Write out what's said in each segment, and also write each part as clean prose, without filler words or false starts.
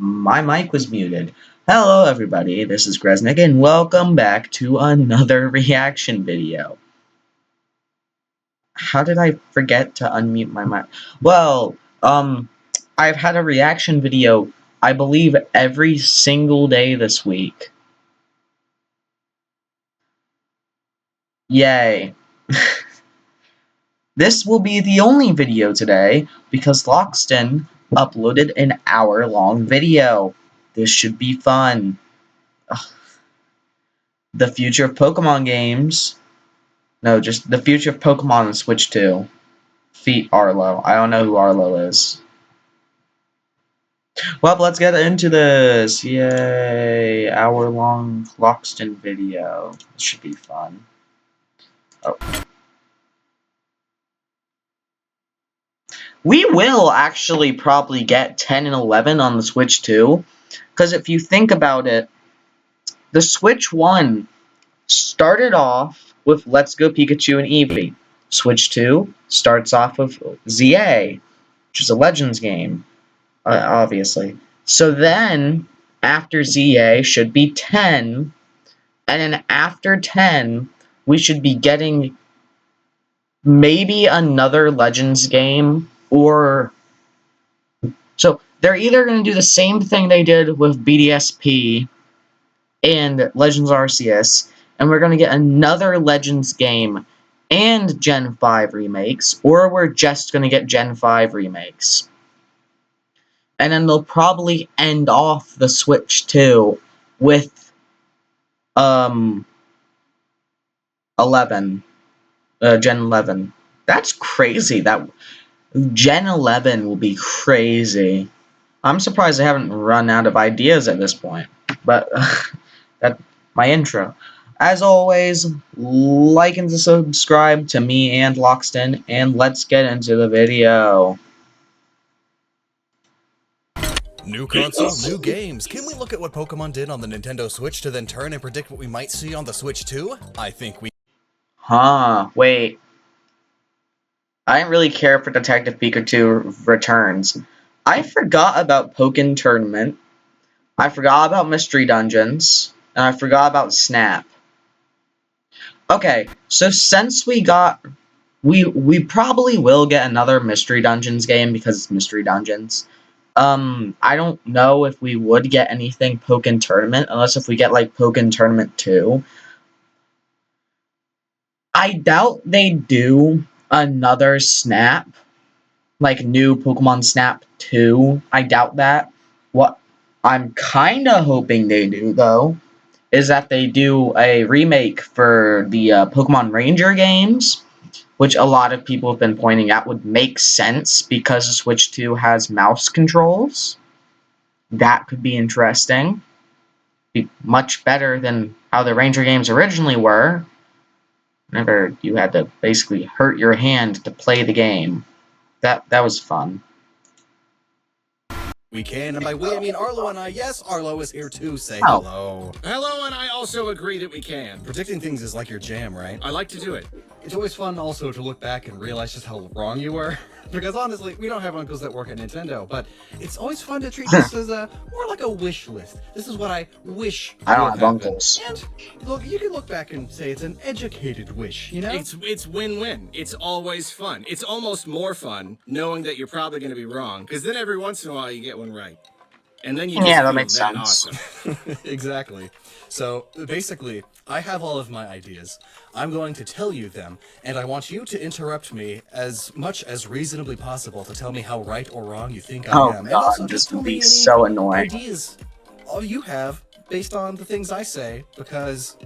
My mic was muted. Hello everybody, this is Gresnick and welcome back to another reaction video. How did I forget to unmute my mic? Well, I've had a reaction video, I believe, every single day this week. Yay. This will be the only video today because Lockstin uploaded an hour-long video. This should be fun. Ugh. The future of Pokemon games. No, just the future of Pokemon on Switch 2. Feat Arlo. I don't know who Arlo is. Well, let's get into this. Yay. Hour-long Lockstin video. This should be fun. Oh. We will actually probably get 10 and 11 on the Switch 2. Because if you think about it, the Switch 1 started off with Let's Go Pikachu and Eevee. Switch 2 starts off with ZA, which is a Legends game, obviously. So then, after ZA should be 10, and then after 10, we should be getting maybe another Legends game, or... So, they're either going to do the same thing they did with BDSP and Legends Arceus, and we're going to get another Legends game and Gen 5 remakes, or we're just going to get Gen 5 remakes. And then they'll probably end off the Switch 2 with 11. Gen 11. That's crazy. That Gen 11 will be crazy. I'm surprised I haven't run out of ideas at this point. But that's my intro. As always, like and subscribe to me and Lockstin, and let's get into the video. New console, new games. Can we look at what Pokemon did on the Nintendo Switch to then turn and predict what we might see on the Switch 2? I think we... Wait. I didn't really care for Detective Pikachu Returns. I forgot about Pokken Tournament. I forgot about Mystery Dungeons. And I forgot about Snap. Okay, so since we got... We probably will get another Mystery Dungeons game because it's Mystery Dungeons. I don't know if we would get anything Pokken Tournament, unless if we get, like, Pokken Tournament 2. I doubt they do another Snap, like, new Pokemon Snap 2. I doubt that. What I'm kinda hoping they do, though, is that they do a remake for the Pokemon Ranger games, which a lot of people have been pointing out would make sense because the Switch 2 has mouse controls. That could be interesting. Be much better than how the Ranger games originally were. Whenever you had to basically hurt your hand to play the game. That was fun. We can, and by we I mean Arlo and I. Yes, Arlo is here to say Oh. hello. Hello, and I also agree that we can. Predicting things is like your jam, right? I like to do it. It's always fun also to look back and realize just how wrong you were. Because honestly, we don't have uncles that work at Nintendo, but it's always fun to treat this as a more like a wish list. This is what I wish I don't would have happen. uncles. And look, you can look back and say it's an educated wish, you know? It's win-win. It's always fun. It's almost more fun knowing that you're probably going to be wrong, because then every once in a while you get one right. And then you just Yeah, that feel makes that sense. awesome. Exactly. So basically, I have all of my ideas. I'm going to tell you them, and I want you to interrupt me as much as reasonably possible to tell me how right or wrong you think I Oh am. And god, also this just tell would me be any so annoying. ideas all you have based on the things I say, because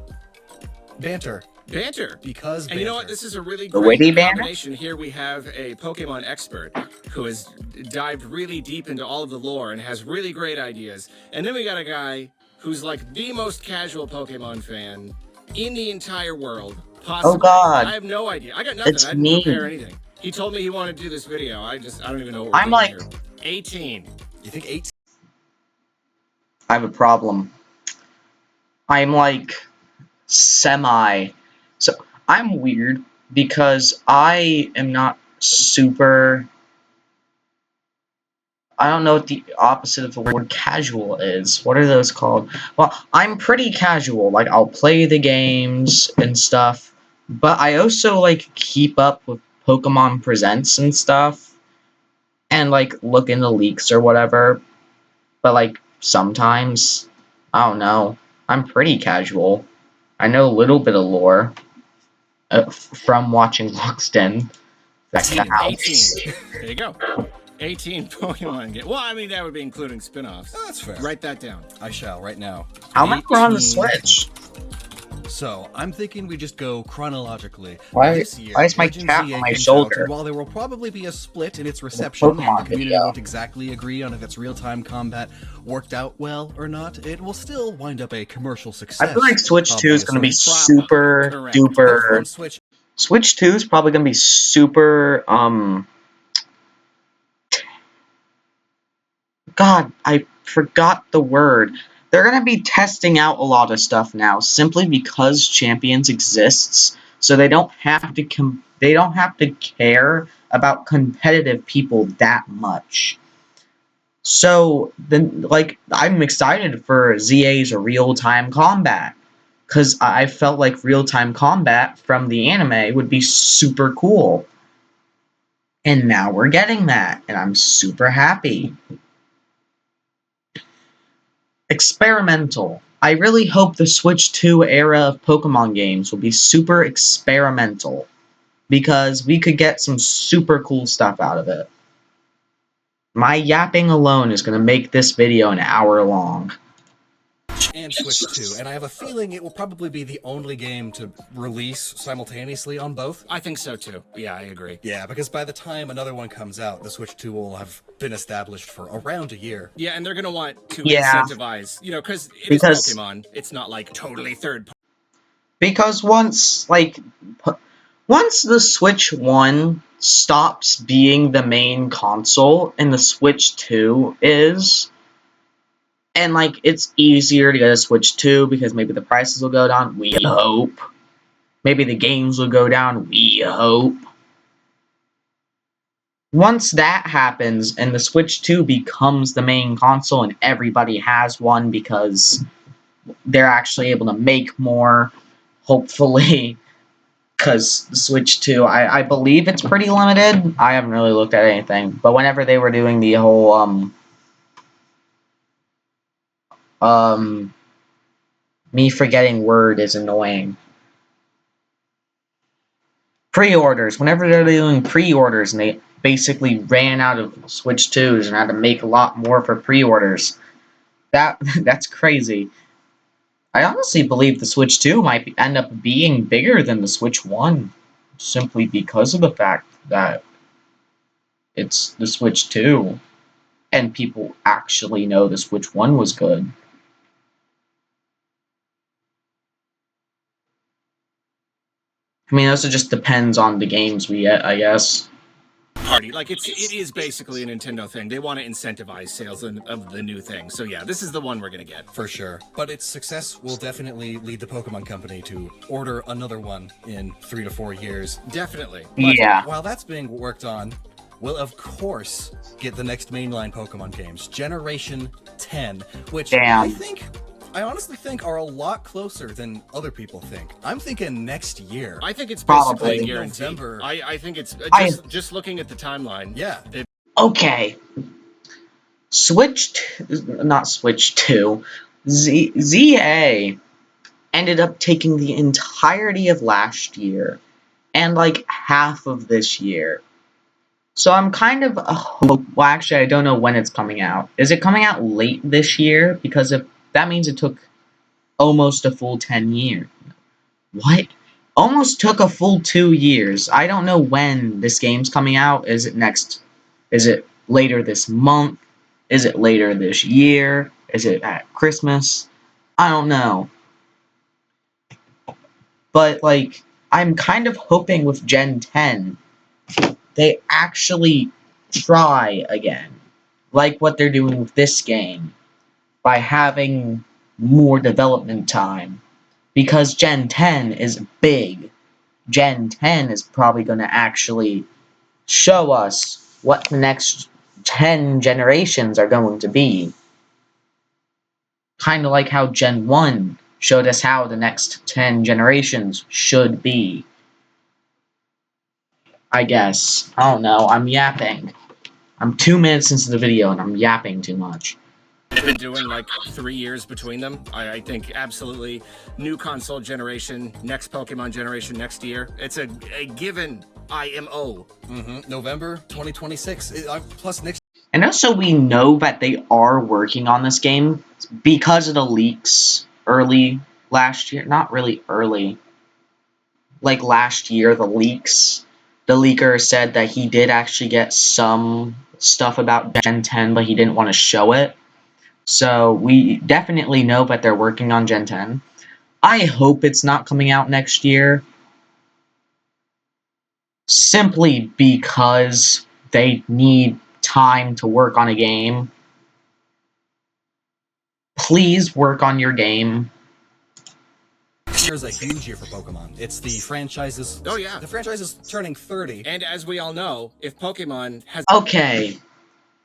banter. Banter. Because And you know what? banter. This is a really The witty great banter? combination. Here we have a Pokemon expert who has dived really deep into all of the lore and has really great ideas. And then we got a guy who's like the most casual Pokemon fan in the entire world, possibly. Oh god. I have no idea. I got nothing. It's I didn't me. prepare anything. He told me he wanted to do this video. I don't even know what I'm we're like... doing here. 18. You think 8? I have a problem. I'm like... semi... So, I'm weird because I am not super... I don't know what the opposite of the word casual is. What are those called? Well, I'm pretty casual. Like, I'll play the games and stuff, but I also, like, keep up with Pokemon Presents and stuff, and, like, look into leaks or whatever. But, like, sometimes, I don't know. I'm pretty casual. I know a little bit of lore from watching Lockstin. That 18. There you go. 18 Pokemon games. Well, I mean, that would be including spin-offs. That's fair. Write that down. I shall right now. How many were on the 18. Switch? So, I'm thinking we just go chronologically. Why This year, is my Legend cat ZA on my comes shoulder? out, and while there will probably be a split in its reception and the Pokemon community video. won't exactly agree on if its real-time combat worked out well or not, it will still wind up a commercial success. I feel like Switch 2 is going to be obviously. super Correct. Both on duper. Switch Switch 2 is probably going to be super, God, I forgot the word. They're going to be testing out a lot of stuff now simply because Champions exists, so they don't have to care about competitive people that much. So then, like, I'm excited for ZA's real-time combat, because I felt like real-time combat from the anime would be super cool. And now we're getting that, and I'm super happy. Experimental. I really hope the Switch 2 era of Pokemon games will be super experimental, because we could get some super cool stuff out of it. My yapping alone is going to make this video an hour long. and Switch 2, and I have a feeling it will probably be the only game to release simultaneously on both. I think so too. Yeah, I agree. Yeah, because by the time another one comes out, the Switch 2 will have been established for around a year. Yeah, and they're gonna want to Yeah. incentivize, because it is Because- Pokemon. It's not like totally third. Because once the Switch 1 stops being the main console and the Switch 2 is, and like it's easier to get a Switch 2 because maybe the prices will go down, we hope. Maybe the games will go down, we hope. Once that happens and the Switch 2 becomes the main console and everybody has one because they're actually able to make more, hopefully, because the Switch 2, I believe it's pretty limited. I haven't really looked at anything, but whenever they were doing the whole, me forgetting word is annoying. Pre-orders. Whenever they're doing pre-orders and they basically ran out of Switch 2s and had to make a lot more for pre-orders, that's crazy. I honestly believe the Switch 2 might end up being bigger than the Switch 1, simply because of the fact that it's the Switch 2, and people actually know the Switch 1 was good. I mean, it also just depends on the games we get, I guess. Party. Like it is basically a Nintendo thing. They want to incentivize sales of the new thing. So yeah, this is the one we're gonna get. For sure. But its success will definitely lead the Pokemon Company to order another one in 3 to 4 years. Definitely. But Yeah. while that's being worked on, we'll of course get the next mainline Pokemon games, Generation 10, which Damn. I honestly think are a lot closer than other people think. I'm thinking next year. I think it's Probably. basically guaranteed. November. I think it's just looking at the timeline. Yeah. Okay. Not Switch 2. ZA ended up taking the entirety of last year and like half of this year. So I'm kind of well, actually, I don't know when it's coming out. Is it coming out late this year? Because if that means it took almost a full 10 years. What? Almost took a full 2 years. I don't know when this game's coming out. Is it later this month? Is it later this year? Is it at Christmas? I don't know. But, like, I'm kind of hoping with Gen 10, they actually try again. Like what they're doing with this game. By having more development time. Because Gen 10 is big. Gen 10 is probably going to actually show us what the next 10 generations are going to be. Kind of like how Gen 1 showed us how the next 10 generations should be. I guess. I don't know. I'm yapping. I'm 2 minutes into the video and I'm yapping too much. They've been doing like 3 years between them. I think absolutely new console generation, next Pokemon generation next year. It's a given IMO. November 2026. Plus next. And also we know that they are working on this game because of the leaks early last year. Not really early. Like last year, the leaks. The leaker said that he did actually get some stuff about Gen 10, but he didn't want to show it. So we definitely know that they're working on Gen 10. I hope it's not coming out next year. Simply because they need time to work on a game. Please work on your game. Next year's a huge year for Pokemon. It's the franchise's... Oh, yeah. The franchise is turning 30. And as we all know, if Pokemon has... Okay.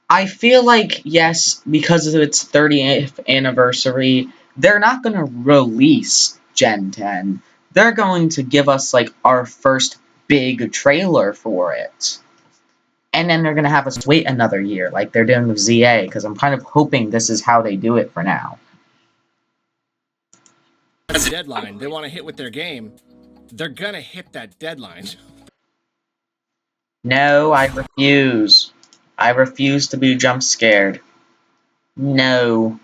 I feel like, yes, because of its 30th anniversary, they're not going to release Gen 10. They're going to give us, like, our first big trailer for it. And then they're going to have us wait another year, like they're doing with ZA, because I'm kind of hoping this is how they do it for now. a deadline they want to hit with their game, they're going to hit that deadline. No, I refuse. I refuse to be jump scared. No.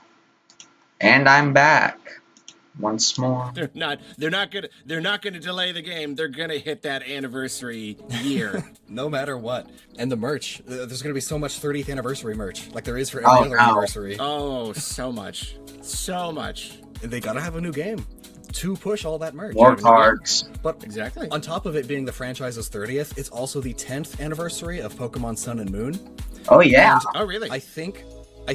And I'm back. Once more. They're not gonna delay the game. They're gonna hit that anniversary year. No matter what. And the merch. There's gonna be so much 30th anniversary merch, like there is for every other anniversary. Oh, so much. So much. And they gotta have a new game to push all that merch. More cards. But exactly. On top of it being the franchise's 30th, it's also the 10th anniversary of Pokemon Sun and Moon. Oh yeah. And oh really? I think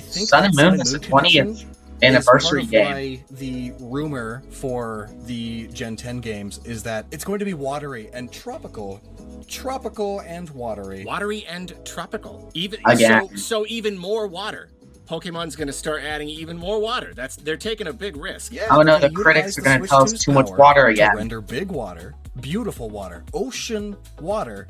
Sun and Moon is the 20th anniversary game. Why the rumor for the Gen 10 games is that it's going to be watery and tropical. Tropical and watery. Watery and tropical. Even again. So even more water. Pokemon's going to start adding even more water. They're taking a big risk. Yeah, oh no, the critics are going to tell us too much water again. To render big water, beautiful water, ocean water,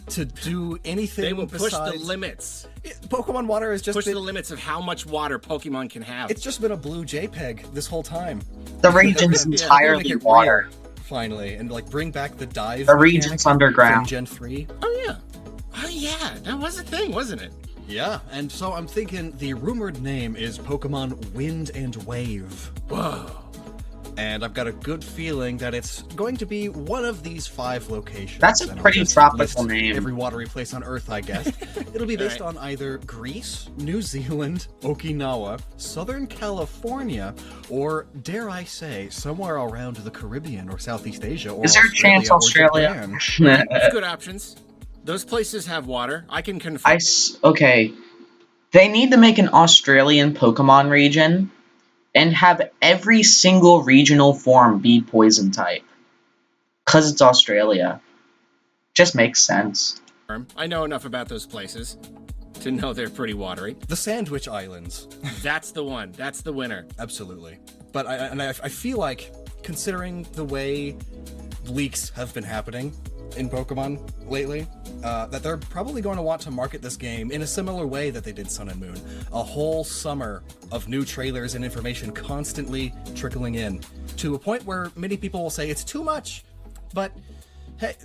to do anything. They will push besides... the limits. Pokemon water is just push the limits of how much water Pokemon can have. It's just been a blue JPEG this whole time. The region's entirely water. Finally, and like bring back the dive. The region's underground. Gen 3. Oh yeah. Oh yeah. That was a thing, wasn't it? Yeah, and so I'm thinking the rumored name is Pokemon Wind and Wave. Whoa. And I've got a good feeling that it's going to be one of these 5 locations. That's a pretty tropical name. Every watery place on Earth, I guess. It'll be based on either Greece, New Zealand, Okinawa, Southern California, or, dare I say, somewhere around the Caribbean or Southeast Asia. Or is there a chance Australia? That's good options. Those places have water. I can confirm. Okay. They need to make an Australian Pokemon region and have every single regional form be poison type. Because it's Australia. Just makes sense. I know enough about those places to know they're pretty watery. The Sandwich Islands. That's the one. That's the winner. Absolutely. But I feel like, considering the way leaks have been happening in Pokemon lately, that they're probably going to want to market this game in a similar way that they did Sun and Moon. A whole summer of new trailers and information constantly trickling in, to a point where many people will say it's too much. But hey,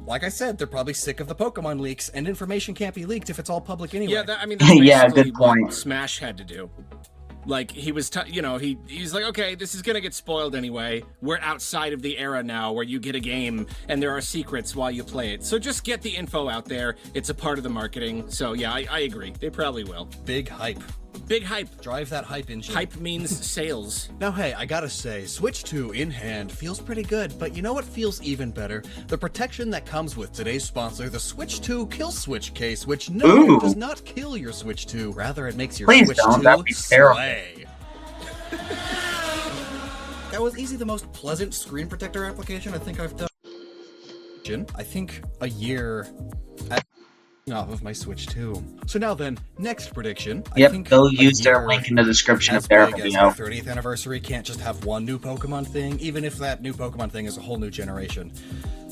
like I said, they're probably sick of the Pokemon leaks, and information can't be leaked if it's all public anyway. Yeah, that's basically yeah, good point. What Smash had to do. Like, he was, he's like, okay, this is gonna get spoiled anyway. We're outside of the era now where you get a game and there are secrets while you play it. So just get the info out there. It's a part of the marketing. So yeah, I agree. They probably will. Big hype. Big hype. Drive that hype engine. Hype means sales. Now, hey, I gotta say, Switch 2 in hand feels pretty good, but you know what feels even better? The protection that comes with today's sponsor, the Switch 2 Kill Switch case, which does not kill your Switch 2. Rather, it makes your Switch 2 that'd be terrible. slay. That was easily the most pleasant screen protector application I think I've done. I think a year... off of my Switch 2. So now then, next prediction. I Yep, think they'll a use their year link in the description as of their big as video. the 30th anniversary can't just have one new Pokemon thing, even if that new Pokemon thing is a whole new generation.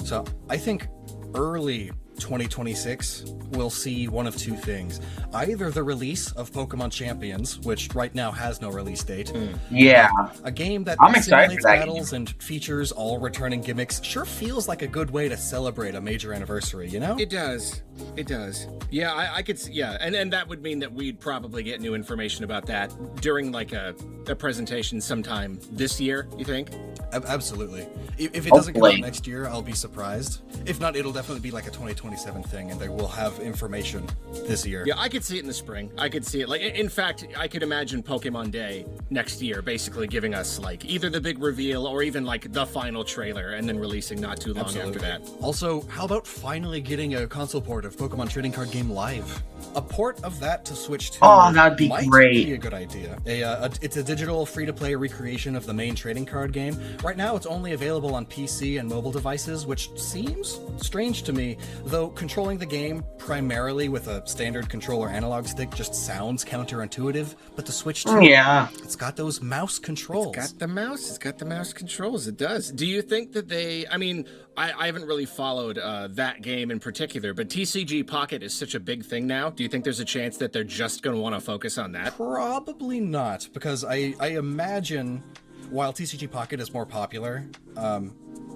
So I think early 2026 we'll see one of two things. Either the release of Pokemon Champions, which right now has no release date. Yeah. A game that I'm excited simulates for that battles and features all returning gimmicks sure feels like a good way to celebrate a major anniversary, you know? It does. It does. Yeah, I could see, yeah. And that would mean that we'd probably get new information about that during like a presentation sometime this year, you think? Absolutely. If it doesn't come out Hopefully. next year, I'll be surprised. If not, it'll definitely be like a 2027 thing, and they will have information this year. Yeah, I could see it in the spring. I could see it. Like, in fact, I could imagine Pokemon Day next year basically giving us like either the big reveal or even like the final trailer and then releasing not too long after that. Also, how about finally getting a console port of Pokemon Trading Card Game Live? A port of that to Switch 2 Oh, that'd be might great. be a good idea. It's a digital free-to-play recreation of the main trading card game. Right now, it's only available on PC and mobile devices, which seems strange to me, though controlling the game primarily with a standard controller analog stick just sounds counterintuitive, but the Switch 2, Yeah. it's got those mouse controls. It's got the mouse controls. It does. Do you think that I mean, I haven't really followed that game in particular, but TCG Pocket is such a big thing now. Do you think there's a chance that they're just going to want to focus on that? Probably not, because I imagine while TCG Pocket is more popular,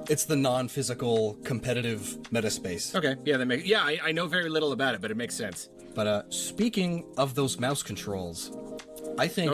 it's the non-physical competitive metaspace. Okay, yeah, I know very little about it, but it makes sense. But speaking of those mouse controls, I think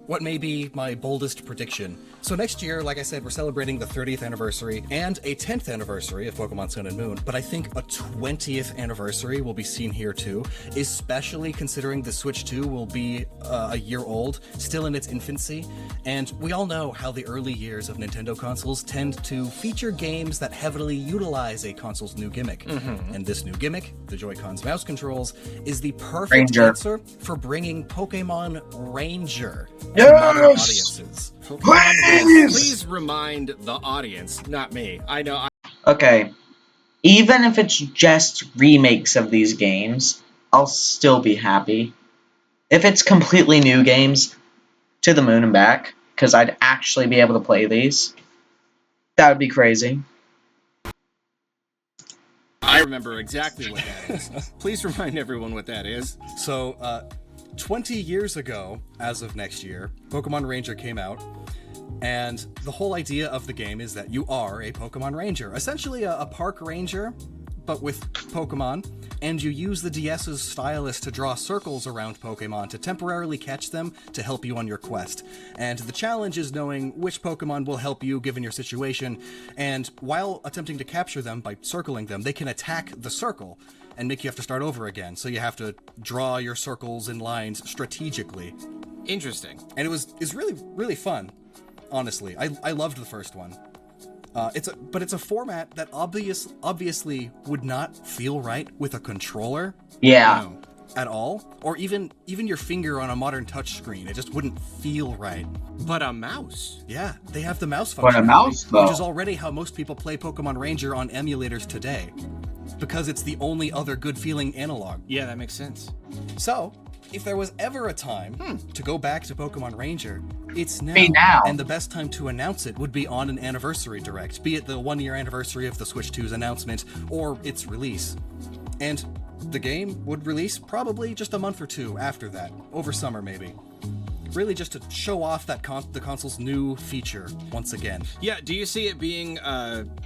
what may be my boldest prediction. So next year, like I said, we're celebrating the 30th anniversary and a 10th anniversary of Pokemon Sun and Moon, but I think a 20th anniversary will be seen here too, especially considering the Switch 2 will be a year old, still in its infancy, and we all know how the early years of Nintendo consoles tend to feature games that heavily utilize a console's new gimmick. And this new gimmick, the Joy-Con's mouse controls, is the perfect answer for bringing Pokemon Ranger to modern audiences. Please remind the audience, not me. I know. Okay. Even if it's just remakes of these games, I'll still be happy. If it's completely new games, to the moon and back, because I'd actually be able to play these, that would be crazy. I remember exactly what that is. Please remind everyone what that is. So, 20 years ago, as of next year, Pokemon Ranger came out, and the whole idea of the game is that you are a Pokemon Ranger, essentially a park ranger, but with Pokemon, and you use the DS's stylus to draw circles around Pokemon to temporarily catch them to help you on your quest. And the challenge is knowing which Pokemon will help you given your situation, and while attempting to capture them by circling them, they can attack the circle and make you have to start over again. So you have to draw your circles and lines strategically. Interesting. And it's really, really fun, honestly. I loved the first one. But it's a format that obviously would not feel right with a controller. Yeah. At all, or even your finger on a modern touchscreen. It just wouldn't feel right. But a mouse. Yeah, they have the mouse function. But a mouse, though. Which is already how most people play Pokemon Ranger on emulators today, because it's the only other good feeling analog. Yeah, that makes sense. So, if there was ever a time to go back to Pokemon Ranger, it's now. Be now. And the best time to announce it would be on an anniversary direct, be it the 1-year anniversary of the Switch 2's announcement or its release. And the game would release probably just a month or two after that, over summer maybe. Really just to show off that the console's new feature once again. Yeah, do you see it being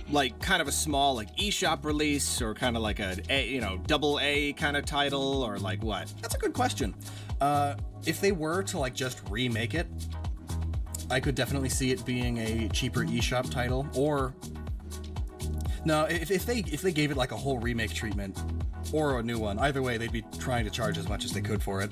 like kind of a small like eShop release, or kind of like a double A kind of title, or like what? That's a good question. If they were to like just remake it, I could definitely see it being a cheaper eShop title, or no, if they gave it like a whole remake treatment or a new one, either way they'd be trying to charge as much as they could for it.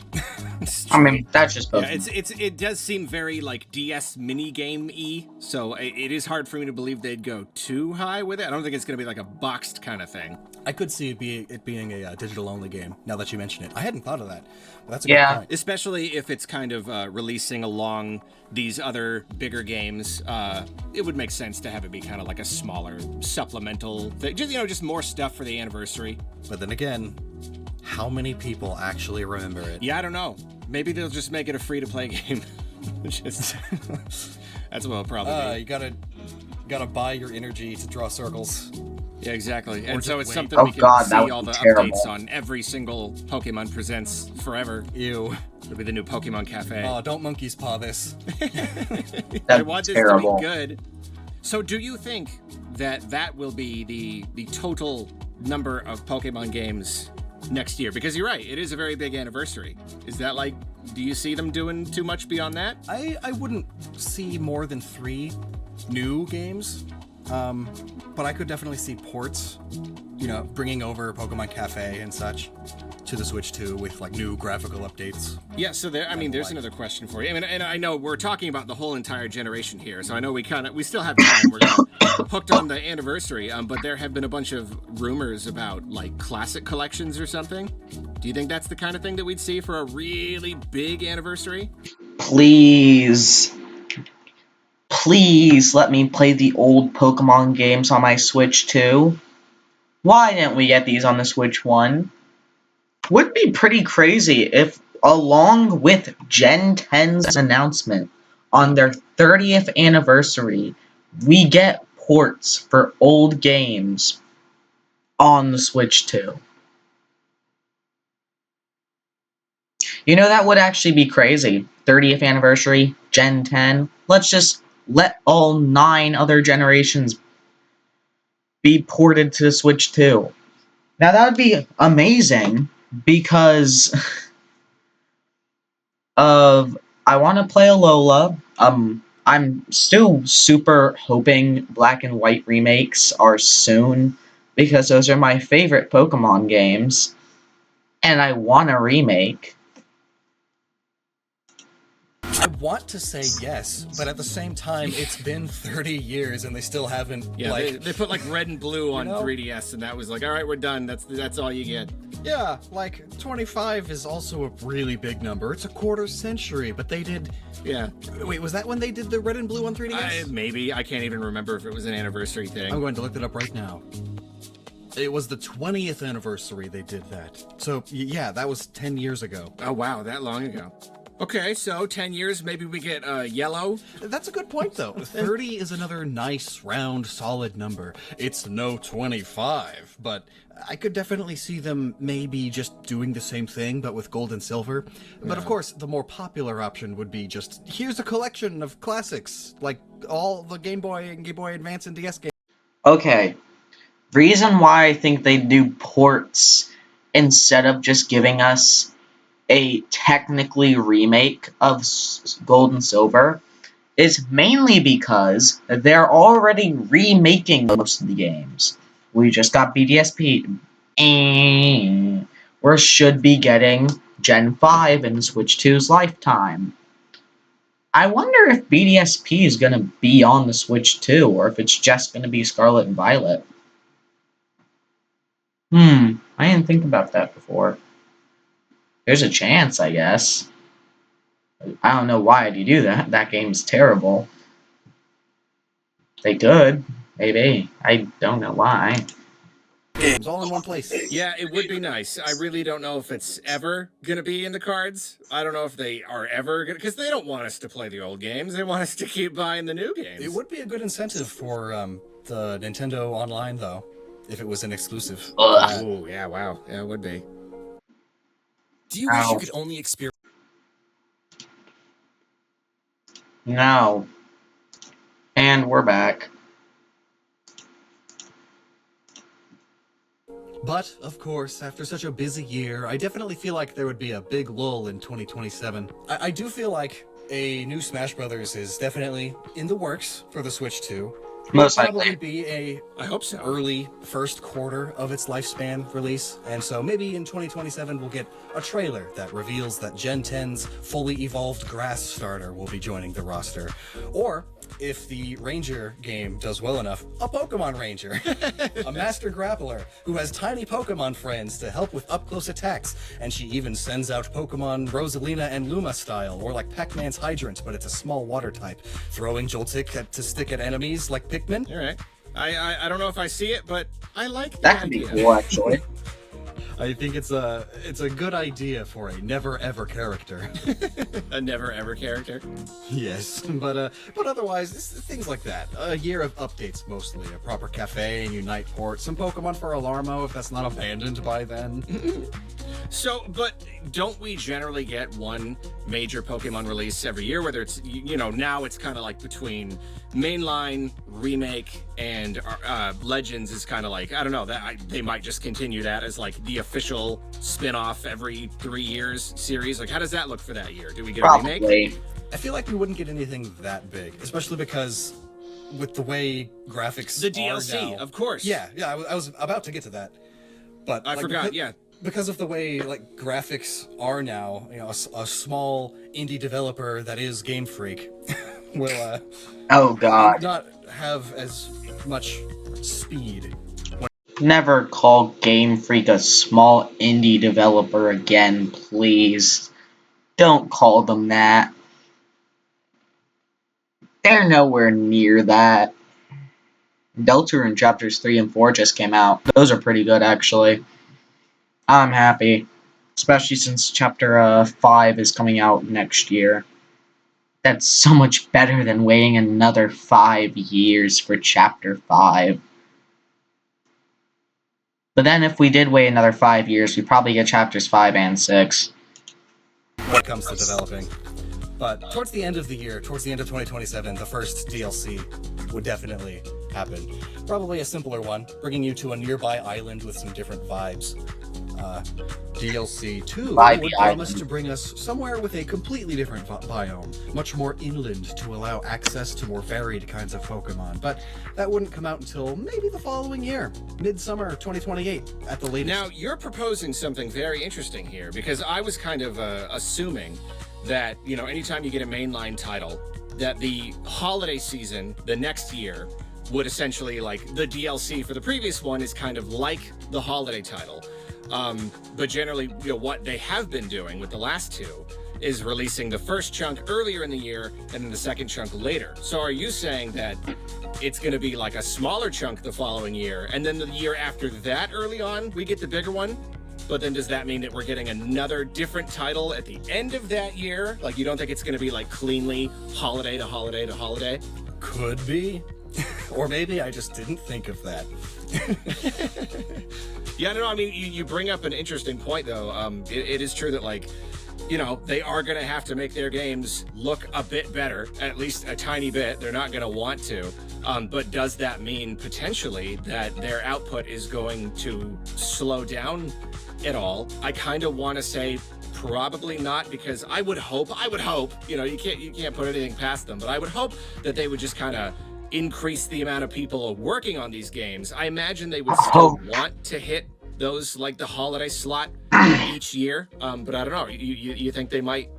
I mean, that's just Pokemon. Yeah, it does seem very like DS minigame-y, so it is hard for me to believe they'd go too high with it. I don't think it's going to be like a boxed kind of thing. I could see it being a digital-only game, now that you mention it. I hadn't thought of that, but that's a good point. Especially if it's kind of releasing along these other bigger games, it would make sense to have it be kind of like a smaller supplemental thing. Just more stuff for the anniversary. But then again, how many people actually remember it? Yeah, I don't know. Maybe they'll just make it a free-to-play game. Just, that's what it'll probably be. You gotta buy your energy to draw circles. Yeah, exactly. And just so it's wait. something we can God, that see would all be the terrible. updates on every single Pokemon Presents forever. Ew. It'll be the new Pokemon Cafe. Oh, don't monkey's paw this. I That'd want be this terrible. to be good. So do you think that that will be the total number of Pokemon games next year? Because you're right, it is a very big anniversary. Is that like, do you see them doing too much beyond that? I wouldn't see more than 3 new games, but I could definitely see ports, you know, bringing over Pokemon Cafe and such to the Switch 2 with like new graphical updates. Yeah, so there, I mean, there's another question for you. I mean, and I know we're talking about the whole entire generation here, so I know we still have time. We're kind of hooked on the anniversary, but there have been a bunch of rumors about like classic collections or something. Do you think that's the kind of thing that we'd see for a really big anniversary? Please. Please let me play the old Pokemon games on my Switch 2. Why didn't we get these on the Switch 1? Would be pretty crazy if, along with Gen 10's announcement on their 30th anniversary, we get ports for old games on the Switch 2. You know, that would actually be crazy. 30th anniversary, Gen 10. Let's just let all 9 other generations be ported to the Switch 2. Now, that would be amazing because of I want to play Alola. I'm still super hoping Black and White remakes are soon because those are my favorite Pokemon games, and I want a remake. I want to say yes, but at the same time, it's been 30 years and they still haven't, Yeah, like... they put like red and blue on know? 3DS, and that was like, all right, we're done. That's all you get. Yeah, like, 25 is also a really big number. It's a quarter century, but they did... Yeah, Wait, was that when they did the red and blue on 3DS? maybe I can't even remember if it was an anniversary thing. I'm going to look that up right now. It was the 20th anniversary they did that. So, yeah, that was 10 years ago. Oh wow, that long ago. Okay, so 10 years, maybe we get yellow. That's a good point, though. 30 is another nice, round, solid number. It's no 25, but I could definitely see them maybe just doing the same thing, but with gold and silver. But of course, the more popular option would be just, here's a collection of classics, like all the Game Boy and Game Boy Advance and DS games. Okay, reason why I think they do ports instead of just giving us a technically remake of Gold and Silver is mainly because they're already remaking most of the games. We just got BDSP, or should be getting Gen 5 in Switch 2's lifetime. I wonder if BDSP is going to be on the Switch 2, or if it's just going to be Scarlet and Violet. I didn't think about that before. There's a chance, I guess. I don't know why do you do that. That game's terrible. They could. Maybe. I don't know why. Games all in one place. Yeah, it would be nice. I really don't know if it's ever going to be in the cards. I don't know if they are ever going to, because they don't want us to play the old games. They want us to keep buying the new games. It would be a good incentive for the Nintendo Online, though, if it was an exclusive. Oh, yeah, wow. Yeah, it would be. Do you wish you could only experience... No. And we're back. But, of course, after such a busy year, I definitely feel like there would be a big lull in 2027. I do feel like a new Smash Brothers is definitely in the works for the Switch 2. Most It'll likely. probably be a I hope so. early first quarter of its lifespan release, and so maybe in 2027 we'll get a trailer that reveals that Gen 10's fully evolved grass starter will be joining the roster. Or, if the Ranger game does well enough, a Pokemon Ranger, a master grappler who has tiny Pokemon friends to help with up-close attacks, and she even sends out Pokemon Rosalina and Luma style, or like Pac-Man's Hydrant, but it's a small water type, throwing Joltik to stick at enemies like Pikmin. All right. I don't know if I see it, but I like That could be cool, actually. I think it's a good idea for a never ever character. A never ever character. Yes, but otherwise, things like that. A year of updates mostly. A proper cafe and Unite port. Some Pokemon for Alarmo if that's not abandoned by then. So, but don't we generally get one major Pokemon release every year? Whether it's, now it's kind of like between mainline, remake, and Legends is kind of like, I don't know, they might just continue that as like the official spin-off every 3 years series. Like, how does that look for that year? Do we get a remake? Probably. I feel like we wouldn't get anything that big, especially because with the way graphics The are DLC, now, of course. Yeah, I was about to get to that, but I forgot. Yeah. Because of the way like graphics are now, a small indie developer that is Game Freak will Oh god. not have as much speed. Never call Game Freak a small indie developer again, please. Don't call them that. They're nowhere near that. Deltarune Chapters 3 and 4 just came out. Those are pretty good, actually. I'm happy. Especially since Chapter 5 is coming out next year. That's so much better than waiting another 5 years for Chapter 5. But then if we did wait another 5 years, we'd probably get Chapters 5 and 6. When it comes to developing. But towards the end of the year, towards the end of 2027, the first DLC would definitely happen. Probably a simpler one, bringing you to a nearby island with some different vibes. DLC 2 would promise to bring us somewhere with a completely different biome, much more inland to allow access to more varied kinds of Pokemon. But that wouldn't come out until maybe the following year, midsummer 2028 at the latest. Now, you're proposing something very interesting here, because I was kind of assuming that, anytime you get a mainline title, that the holiday season the next year would essentially, like, the DLC for the previous one is kind of like the holiday title. But generally, what they have been doing with the last two is releasing the first chunk earlier in the year and then the second chunk later. So are you saying that it's going to be like a smaller chunk the following year, and then the year after that early on, we get the bigger one? But then does that mean that we're getting another different title at the end of that year? Like, you don't think it's going to be like cleanly holiday to holiday to holiday? Could be. Or maybe I just didn't think of that. Yeah, no, I mean, you bring up an interesting point, though. It is true that, like, they are going to have to make their games look a bit better, at least a tiny bit. They're not going to want to. But does that mean potentially that their output is going to slow down at all? I kind of want to say probably not, because I would hope, you can't put anything past them, but I would hope that they would just kind of increase the amount of people working on these games. I imagine they would still want to hit those, like, the holiday slot each year, but I don't know. You think they might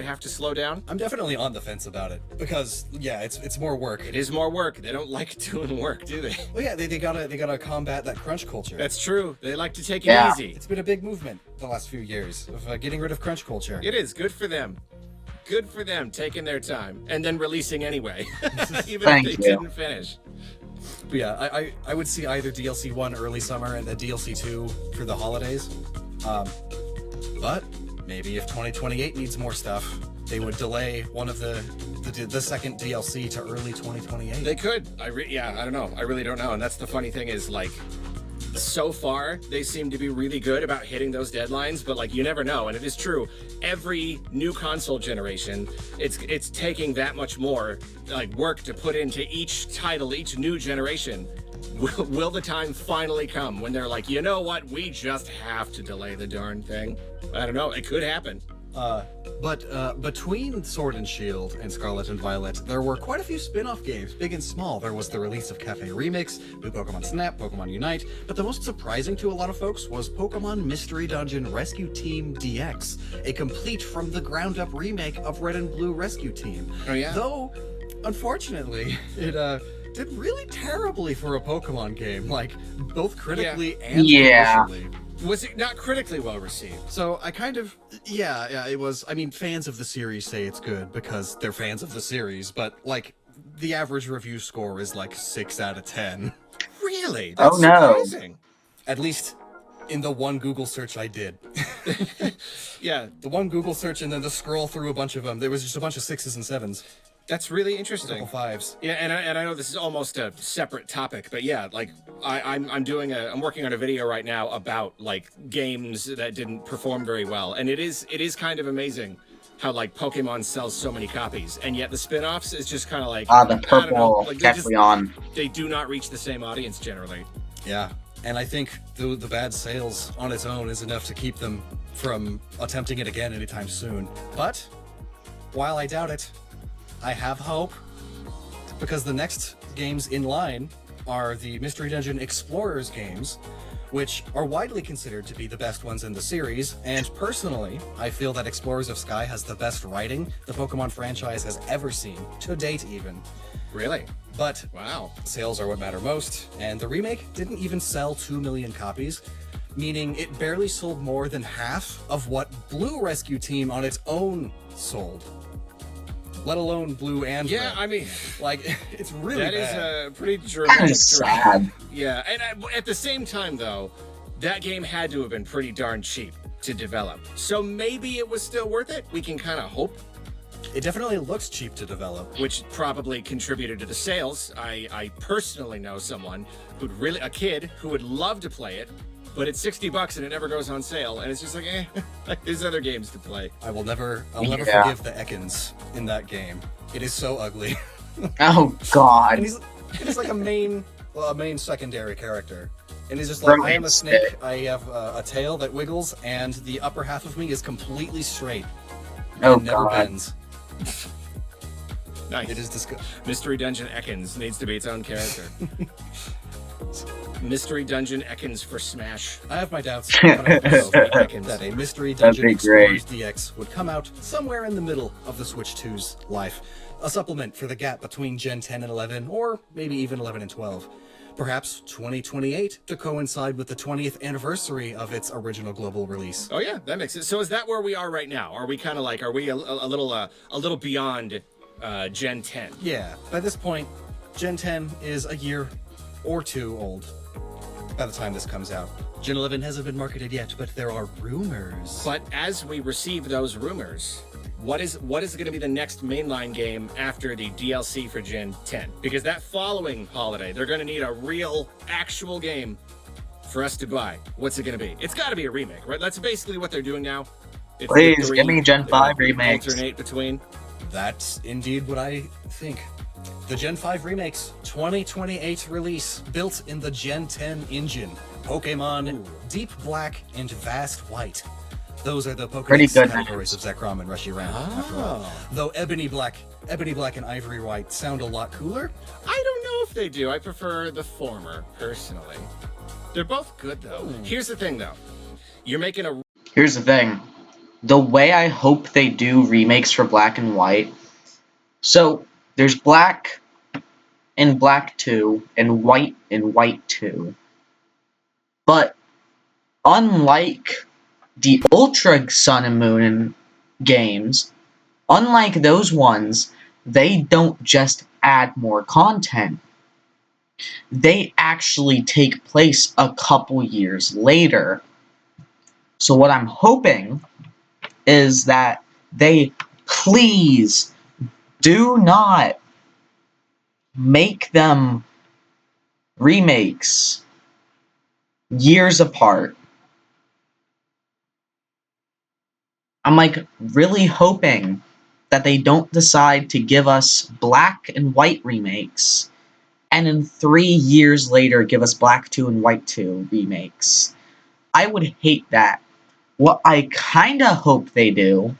have to slow down? I'm definitely on the fence about it because it's more work. It is more work. They don't like doing work, do they? Well, yeah, they gotta combat that crunch culture. That's true. They like to take it easy. It's been a big movement the last few years of getting rid of crunch culture. It is good for them. Good for them, taking their time and then releasing anyway, even if they didn't finish. But yeah, I would see either DLC 1 early summer and then DLC 2 for the holidays. But maybe if 2028 needs more stuff, they would delay one of the second DLC to early 2028. They could. I don't know. I really don't know. And that's the funny thing is, like, so far they seem to be really good about hitting those deadlines, but, like, you never know. And it is true, every new console generation, it's taking that much more, like, work to put into each title, each new generation. Will the time finally come when they're like, you know what, we just have to delay the darn thing? I don't know. It could happen. But between Sword and Shield and Scarlet and Violet, there were quite a few spin-off games, big and small. There was the release of Cafe Remix, New Pokemon Snap, Pokemon Unite, but the most surprising to a lot of folks was Pokemon Mystery Dungeon Rescue Team DX, a complete from the ground up remake of Red and Blue Rescue Team. Oh yeah? Though, unfortunately, it did really terribly for a Pokemon game, like, both critically and commercially. Was it not critically well received? So I kind of, it was. I mean, fans of the series say it's good because they're fans of the series, but, like, the average review score is like 6 out of 10. Really? That's no. surprising. At least in the one Google search I did. Yeah, The one Google search and then the scroll through a bunch of them. There was just a bunch of 6s and 7s. that's really A interesting. couple 5s. Yeah, and I know this is almost a separate topic, but yeah, like I'm working on a video right now about like games that didn't perform very well, and it is kind of amazing how like Pokemon sells so many copies, and yet the spin-offs is just kind of like The I don't know, purple like Kecleon. they do not reach the same audience generally. Yeah. And I think the bad sales on its own is enough to keep them from attempting it again anytime soon. But while I doubt it, I have hope, because the next games in line are the Mystery Dungeon Explorers games, which are widely considered to be the best ones in the series, and personally, I feel that Explorers of Sky has the best writing the Pokemon franchise has ever seen, to date even. Really? But Wow. sales are what matter most, and the remake didn't even sell 2 million copies, meaning it barely sold more than half of what Blue Rescue Team on its own sold. Let alone Blue and Yeah, Red. I mean, Like, it's really that bad. is a pretty Kind dramatic of sad. Yeah, and at the same time, though, that game had to have been pretty darn cheap to develop. So maybe it was still worth it. We can kind of hope, It definitely looks cheap to develop. which probably contributed to the sales. I personally know someone a kid who would love to play it, but it's $60 and it never goes on sale, and it's just like, like there's other games to play. I'll never Yeah. forgive the Ekans in that game. It is so ugly. Oh And God. he's like a main secondary character. And he's just like, I am a Romance snake, stick. I have a tail that wiggles, and the upper half of me is completely straight. Oh and never God. bends. Nice. It is disgusting. Mystery Dungeon Ekans needs to be its own character. Mystery Dungeon Ekans for Smash. I have my doubts but I hope Ekans. that a Mystery That'd Dungeon be great. Explorers DX would come out somewhere in the middle of the Switch 2's life. A supplement for the gap between Gen 10 and 11, or maybe even 11 and 12. Perhaps 2028 to coincide with the 20th anniversary of its original global release. Oh yeah, that makes sense. So is that where we are right now? Are we kind of like, are we a little beyond Gen 10? Yeah, by this point, Gen 10 is a year or two old by the time this comes out. Gen 11 hasn't been marketed yet, but there are rumors. But as we receive those rumors, what is going to be the next mainline game after the DLC for Gen 10? Because that following holiday, they're going to need a real, actual game for us to buy. What's it going to be? It's got to be a remake, right? That's basically what they're doing now. It's Please, the three, give me Gen 5 they remakes. alternate between. That's indeed what I think. The Gen 5 remakes, 2028 release, built in the Gen 10 engine. Pokemon Deep Black and Vast White. Those are the Pretty Pokédex good categories of Zekrom and Reshiram, after all. Though Ebony Black and Ivory White sound a lot cooler. I don't know if they do. I prefer the former, personally. They're both good, though. Here's the thing, though. You're making a... Here's the thing. The way I hope they do remakes for Black and White. So, there's Black and Black 2 and White 2. But, unlike the Ultra Sun and Moon games, unlike those ones, they don't just add more content. They actually take place a couple years later. So what I'm hoping is that they please do not make them remakes years apart. I'm like really hoping that they don't decide to give us Black and White remakes and in 3 years later give us Black 2 and White 2 remakes. I would hate that. What I kinda hope they do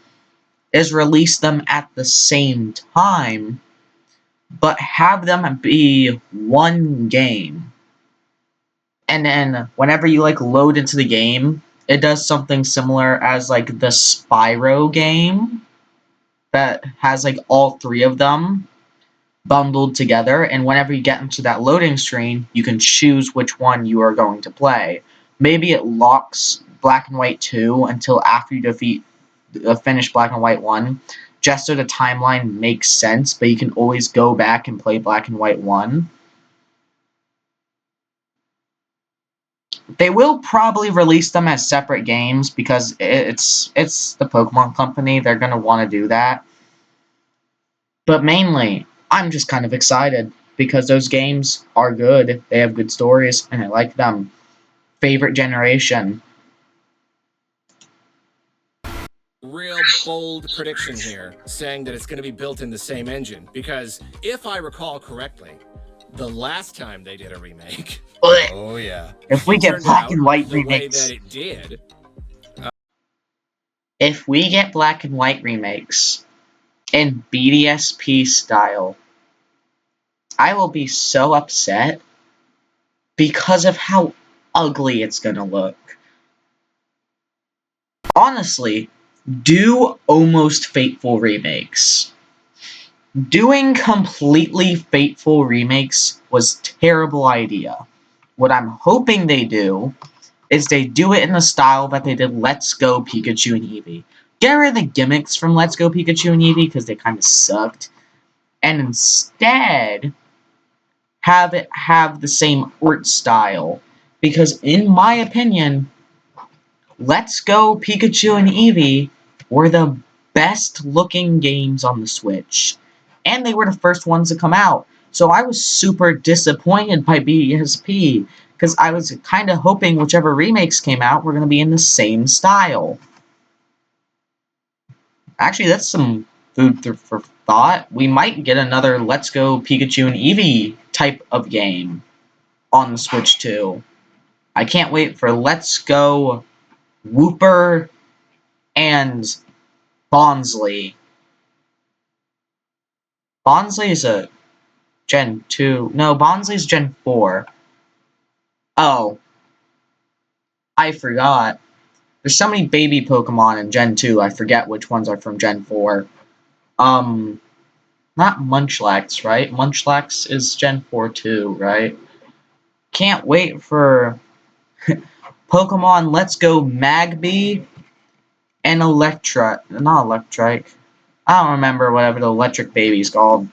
is release them at the same time, but have them be one game. And then whenever you like load into the game, it does something similar as like the Spyro game that has like all three of them bundled together, and whenever you get into that loading screen, you can choose which one you are going to play. Maybe it locks Black and White 2 until after you finish Black and White 1, just so the timeline makes sense, but you can always go back and play Black and White 1. They will probably release them as separate games because it's the Pokemon Company. They're gonna want to do that. But mainly, I'm just kind of excited because those games are good. They have good stories, and I like them. Favorite generation. Real bold prediction here, saying that it's going to be built in the same engine. Because if I recall correctly, the last time they did a remake, Oh yeah. If we get turned black out and white the way remakes, that it did. if we get black and white remakes in BDSP style, I will be so upset because of how ugly it's gonna look. Honestly, do almost Fateful remakes. Doing completely Fateful remakes was a terrible idea. What I'm hoping they do is they do it in the style that they did Let's Go Pikachu and Eevee. Get rid of the gimmicks from Let's Go Pikachu and Eevee because they kind of sucked. And instead, have it have the same art style. Because in my opinion, Let's Go Pikachu and Eevee were the best looking games on the Switch. And they were the first ones to come out. So I was super disappointed by BSP because I was kind of hoping whichever remakes came out were going to be in the same style. Actually, that's some food for thought. We might get another Let's Go Pikachu and Eevee type of game on the Switch too. I can't wait for Let's Go Wooper and Bonsley. Bonsley is a Gen 2. No, Bonsley's Gen 4. Oh, I forgot. There's so many baby Pokemon in Gen 2, I forget which ones are from Gen 4. Not Munchlax, right? Munchlax is Gen 4 too, right? Can't wait for Pokemon Let's Go Magby and Electra. Not Electrike. I don't remember whatever the electric baby's called.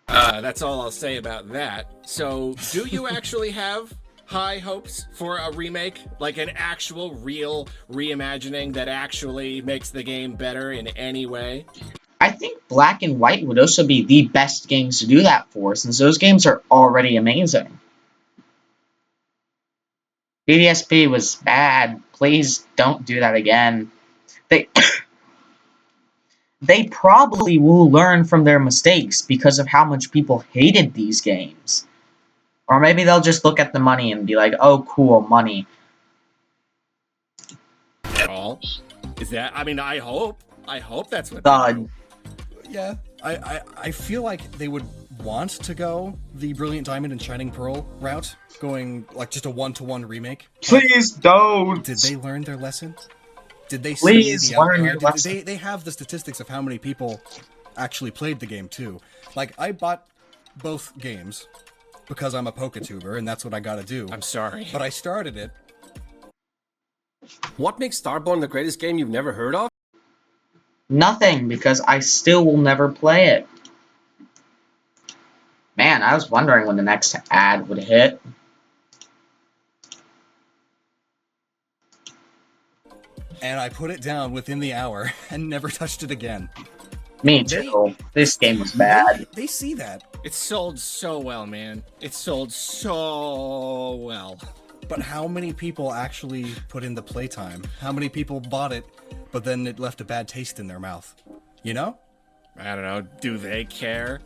That's all I'll say about that. So, do you actually have high hopes for a remake? Like an actual, real reimagining that actually makes the game better in any way? I think Black and White would also be the best games to do that for, since those games are already amazing. BDSP was bad. Please don't do that again. They they probably will learn from their mistakes because of how much people hated these games. Or maybe they'll just look at the money and be like, oh, cool, money. At all? Is that? I mean, I hope that's what they do. Yeah. I feel like they would want to go the Brilliant Diamond and Shining Pearl route, going like just a one-to-one remake. Please don't. Did they learn their lesson? Did they Please see the learn your lesson. They have the statistics of how many people actually played the game too. Like I bought both games because I'm a PokeTuber and that's what I gotta do. I'm sorry. But I started it. What makes Starborn the greatest game you've never heard of? Nothing, because I still will never play it. Man, I was wondering when the next ad would hit. And I put it down within the hour and never touched it again. Me too. This game was bad. They see that. It sold so well, man. It sold so well. But how many people actually put in the playtime? How many people bought it, but then it left a bad taste in their mouth? You know? I don't know. Do they care?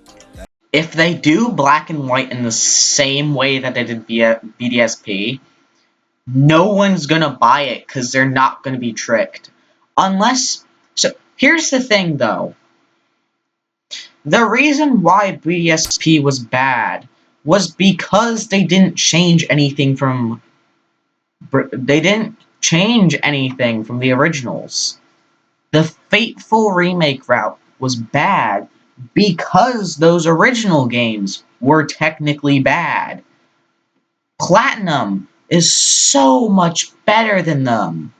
If they do Black and White in the same way that they did BDSP, no one's gonna buy it because they're not gonna be tricked. Unless... So, here's the thing, though. The reason why BDSP was bad was because they didn't change anything from... They didn't change anything from the originals. The Fateful Remake route was bad because those original games were technically bad. Platinum is so much better than them.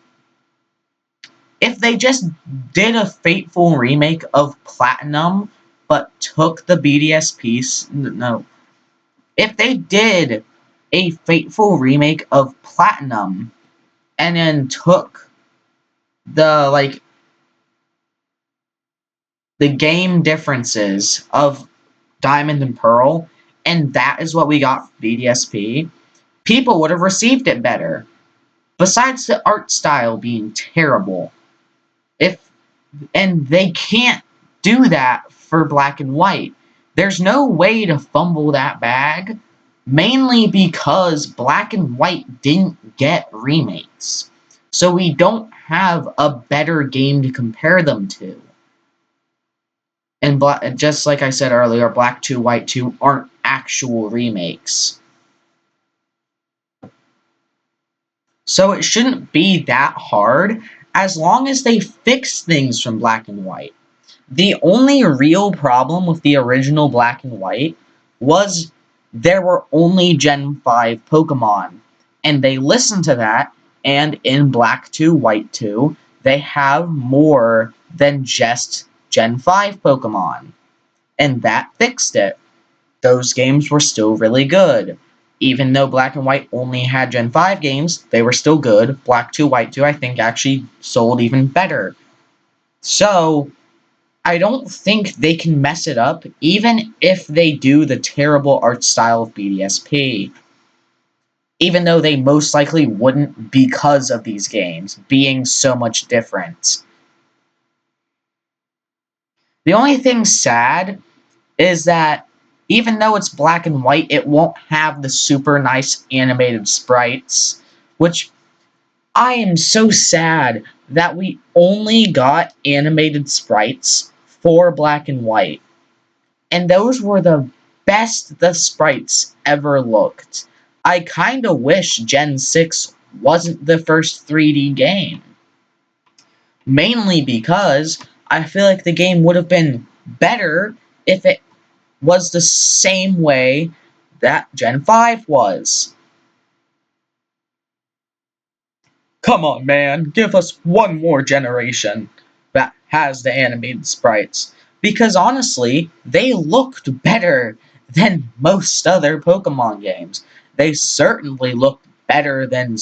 If they just did a Fateful remake of Platinum, but took the BDS piece, no. If they did a faithful remake of Platinum and then took the the game differences of Diamond and Pearl, and that is what we got for BDSP, people would have received it better. Besides the art style being terrible, and they can't do that for Black and White. There's no way to fumble that bag, mainly because Black and White didn't get remakes. So we don't have a better game to compare them to. And just like I said earlier, Black 2, White 2 aren't actual remakes. So it shouldn't be that hard as long as they fix things from Black and White. The only real problem with the original Black and White was there were only Gen 5 Pokemon. And they listened to that, and in Black 2, White 2, they have more than just Gen 5 Pokemon. And that fixed it. Those games were still really good. Even though Black and White only had Gen 5 games, they were still good. Black 2, White 2, I think, actually sold even better. So, I don't think they can mess it up, even if they do the terrible art style of BDSP. Even though they most likely wouldn't because of these games being so much different. The only thing sad is that even though it's Black and White, it won't have the super nice animated sprites, which I am so sad that we only got animated sprites for Black and White. And those were the best the sprites ever looked. I kinda wish Gen 6 wasn't the first 3D game. Mainly because I feel like the game would have been better if it was the same way that Gen 5 was. Come on, man, give us one more generation that has the animated sprites. Because honestly, they looked better than most other Pokemon games. They certainly looked better than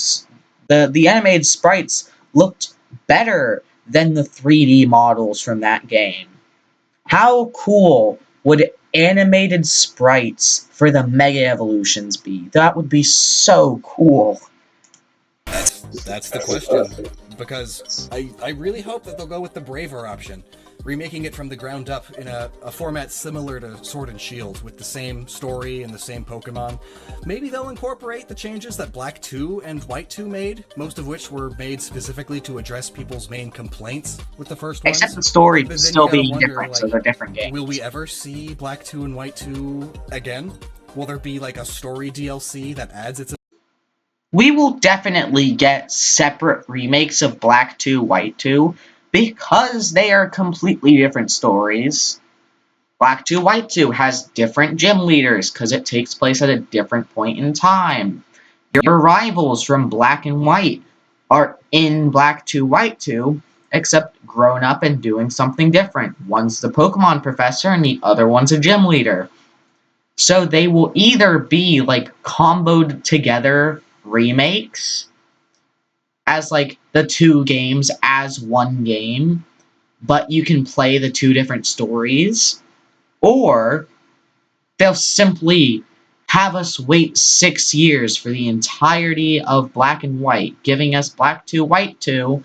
the animated sprites looked better than the 3D models from that game. How cool would animated sprites for the Mega Evolutions be? That would be so cool. That's the question. Because I really hope that they'll go with the braver option, remaking it from the ground up in a format similar to Sword and Shield, with the same story and the same Pokemon. Maybe they'll incorporate the changes that Black 2 and White 2 made, most of which were made specifically to address people's main complaints with the first ones. Except the story But then still you gotta being wonder, different, like, so they're different games. will we ever see Black 2 and White 2 again? Will there be like a story DLC that adds its... We will definitely get separate remakes of Black 2, White 2, because they are completely different stories. Black 2, White 2 has different gym leaders, because it takes place at a different point in time. Your rivals from Black and White are in Black 2, White 2, except grown up and doing something different. One's the Pokemon professor, and the other one's a gym leader. So they will either be, like, comboed together remakes as like the two games as one game, but you can play the two different stories, or they'll simply have us wait 6 years for the entirety of Black and White, giving us Black 2, White 2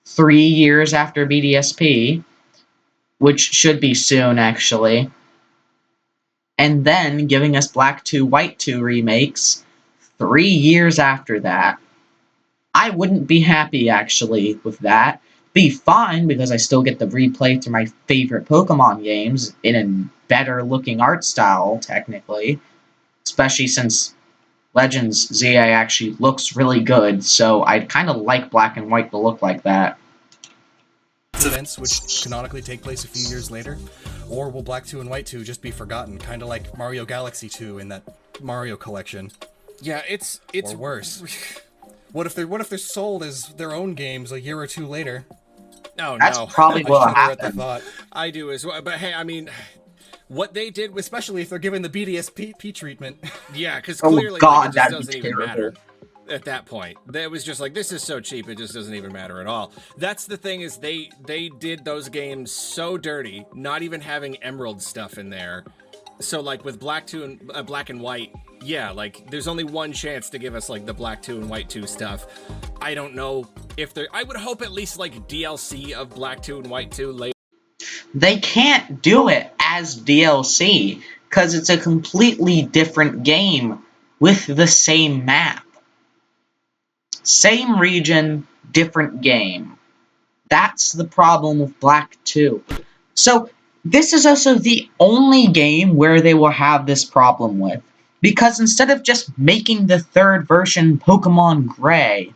3 years after BDSP, which should be soon actually, and then giving us Black 2, White 2 remakes 3 years after that. I wouldn't be happy, actually, with that. Be fine, because I still get to replay through my favorite Pokemon games in a better-looking art style, technically. Especially since Legends ZA actually looks really good, so I'd kind of like Black and White to look like that. events which canonically take place a few years later? Or will Black 2 and White 2 just be forgotten, kind of like Mario Galaxy 2 in that Mario collection? Yeah, it's Or worse. What if they're sold as their own games a year or two later? No, That's no. probably I what shudder at the happened. thought. I do as well. But hey, I mean, what they did, Especially if they're given the BDSP treatment. yeah, because Oh clearly God, like, it just that'd be doesn't even terrible. matter at that point. It was just like, this is so cheap, it just doesn't even matter at all. That's the thing, is they did those games so dirty, not even having Emerald stuff in there. So like with Black 2 and Black and White, yeah, like there's only one chance to give us like the Black 2 and White 2 stuff. I don't know if there, I would hope at least like DLC of Black 2 and White 2 later. They can't do it as DLC because it's a completely different game with the same map. Same region, different game. That's the problem with Black 2. So, this is also the only game where they will have this problem with. Because instead of just making the third version Pokemon Gray,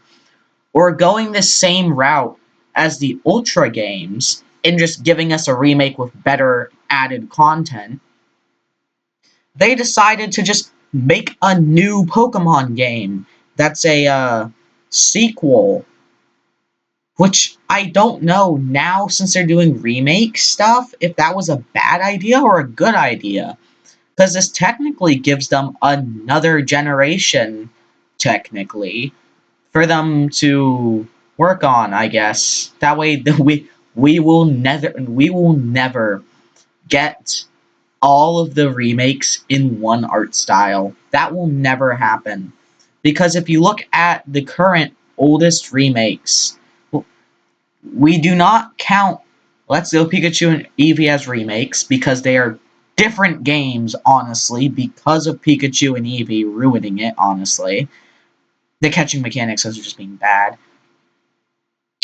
or going the same route as the Ultra games, and just giving us a remake with better added content, they decided to just make a new Pokemon game that's a sequel. Which I don't know now, since they're doing remake stuff, if that was a bad idea or a good idea. Because this technically gives them another generation, technically, for them to work on, I guess. That way, we will never get all of the remakes in one art style. That will never happen. Because if you look at the current oldest remakes, we do not count Let's Go Pikachu and Eevee as remakes because they are different games, honestly, because of Pikachu and Eevee ruining it, honestly. The catching mechanics are just being bad.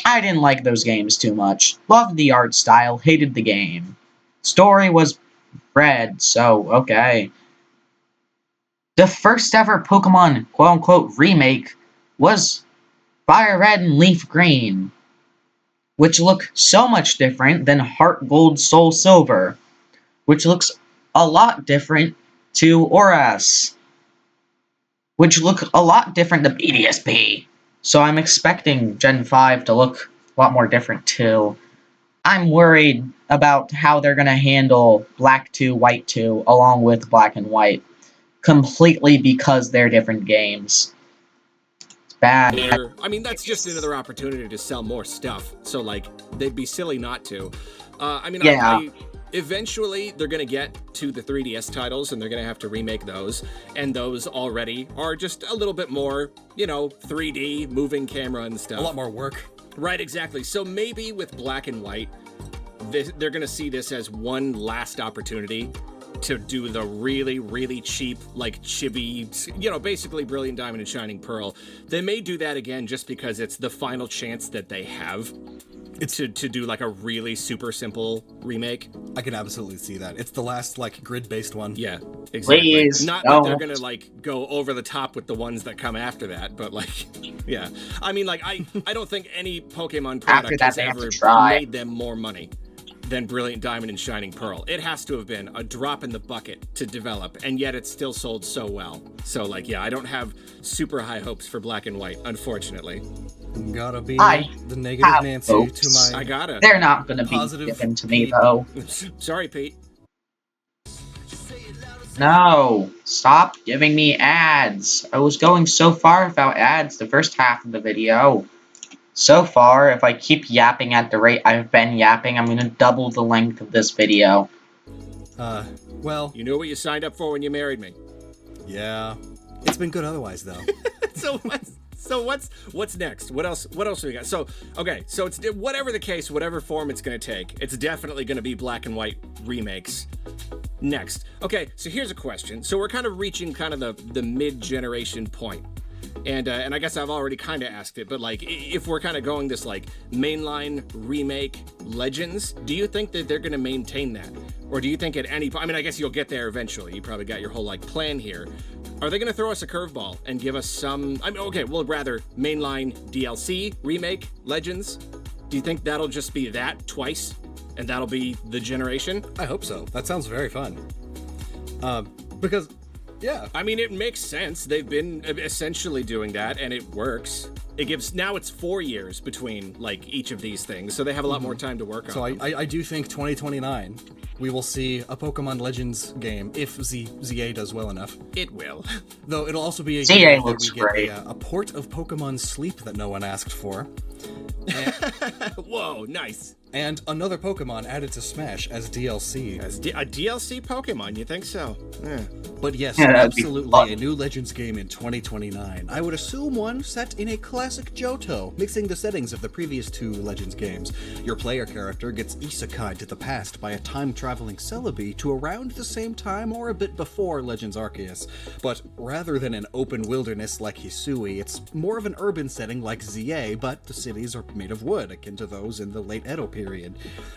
I didn't like those games too much. Loved the art style, hated the game. Story was red, so okay. The first ever Pokemon quote-unquote remake was Fire Red and Leaf Green, which look so much different than Heart Gold Soul Silver, which looks a lot different to Oras, which look a lot different to BDSP. So I'm expecting Gen 5 to look a lot more different too. I'm worried about how they're going to handle Black 2, White 2, along with Black and White, completely because they're different games. Bad. I mean, that's just another opportunity to sell more stuff. So, like, they'd be silly not to. I mean, Yeah. eventually they're going to get to the 3DS titles and they're going to have to remake those. And those already are just a little bit more, 3D, moving camera and stuff. A lot more work. Right, exactly. So maybe with Black and White, they're going to see this as one last opportunity to do the really, really cheap, like chibi, basically Brilliant Diamond and Shining Pearl. They may do that again just because it's the final chance that they have to do like a really super simple remake. I can absolutely see that. It's the last like grid-based one. Yeah, exactly. Please, Not no. that they're gonna like go over the top with the ones that come after that, but like, yeah. I mean, like, I don't think any Pokemon product that, has they have ever to try. made them more money than Brilliant Diamond and Shining Pearl. It has to have been a drop in the bucket to develop, and yet it's still sold so well. So, like, yeah, I don't have super high hopes for Black and White, unfortunately. Gotta be I the negative have Nancy hopes. to my I gotta. They're not going to be Positive given to me, Pete. though. Sorry, Pete. No, stop giving me ads. I was going so far without ads the first half of the video. So far, if I keep yapping at the rate I've been yapping, I'm going to double the length of this video. Well, You knew what you signed up for when you married me. yeah. It's been good otherwise, though. So what's next? What else do we got? So, okay, so it's whatever the case, whatever form it's going to take, it's definitely going to be Black and White remakes next. Okay, so here's a question. So we're kind of reaching kind of the mid-generation point. And I guess I've already kind of asked it, but like, if we're kind of going this like mainline remake Legends, do you think that they're going to maintain that? Or do you think at any point, I mean, I guess you'll get there eventually. You probably got your whole like plan here. Are they going to throw us a curveball and give us some, I mean, okay, well, rather mainline DLC remake Legends? Do you think that'll just be that twice? And that'll be the generation? I hope so. That sounds very fun. Because, yeah. I mean, it makes sense. They've been essentially doing that, and it works. It gives now it's 4 years between like each of these things, so they have a lot more time to work So on. I do think 2029 we will see a Pokemon Legends game if ZA does well enough. It will. Though it'll also be a ZA year that looks we get great. a port of Pokemon Sleep that no one asked for. Whoa, nice. And another Pokemon added to Smash as DLC. As a DLC Pokemon, you think so? Yeah. But yes, Yeah, that'd be absolutely fun. a new Legends game in 2029. I would assume one set in a classic Johto, mixing the settings of the previous 2 Legends games. Your player character gets isekai'd to the past by a time-traveling Celebi to around the same time or a bit before Legends Arceus. But rather than an open wilderness like Hisui, it's more of an urban setting like ZA, but the cities are made of wood, akin to those in the late Edo period.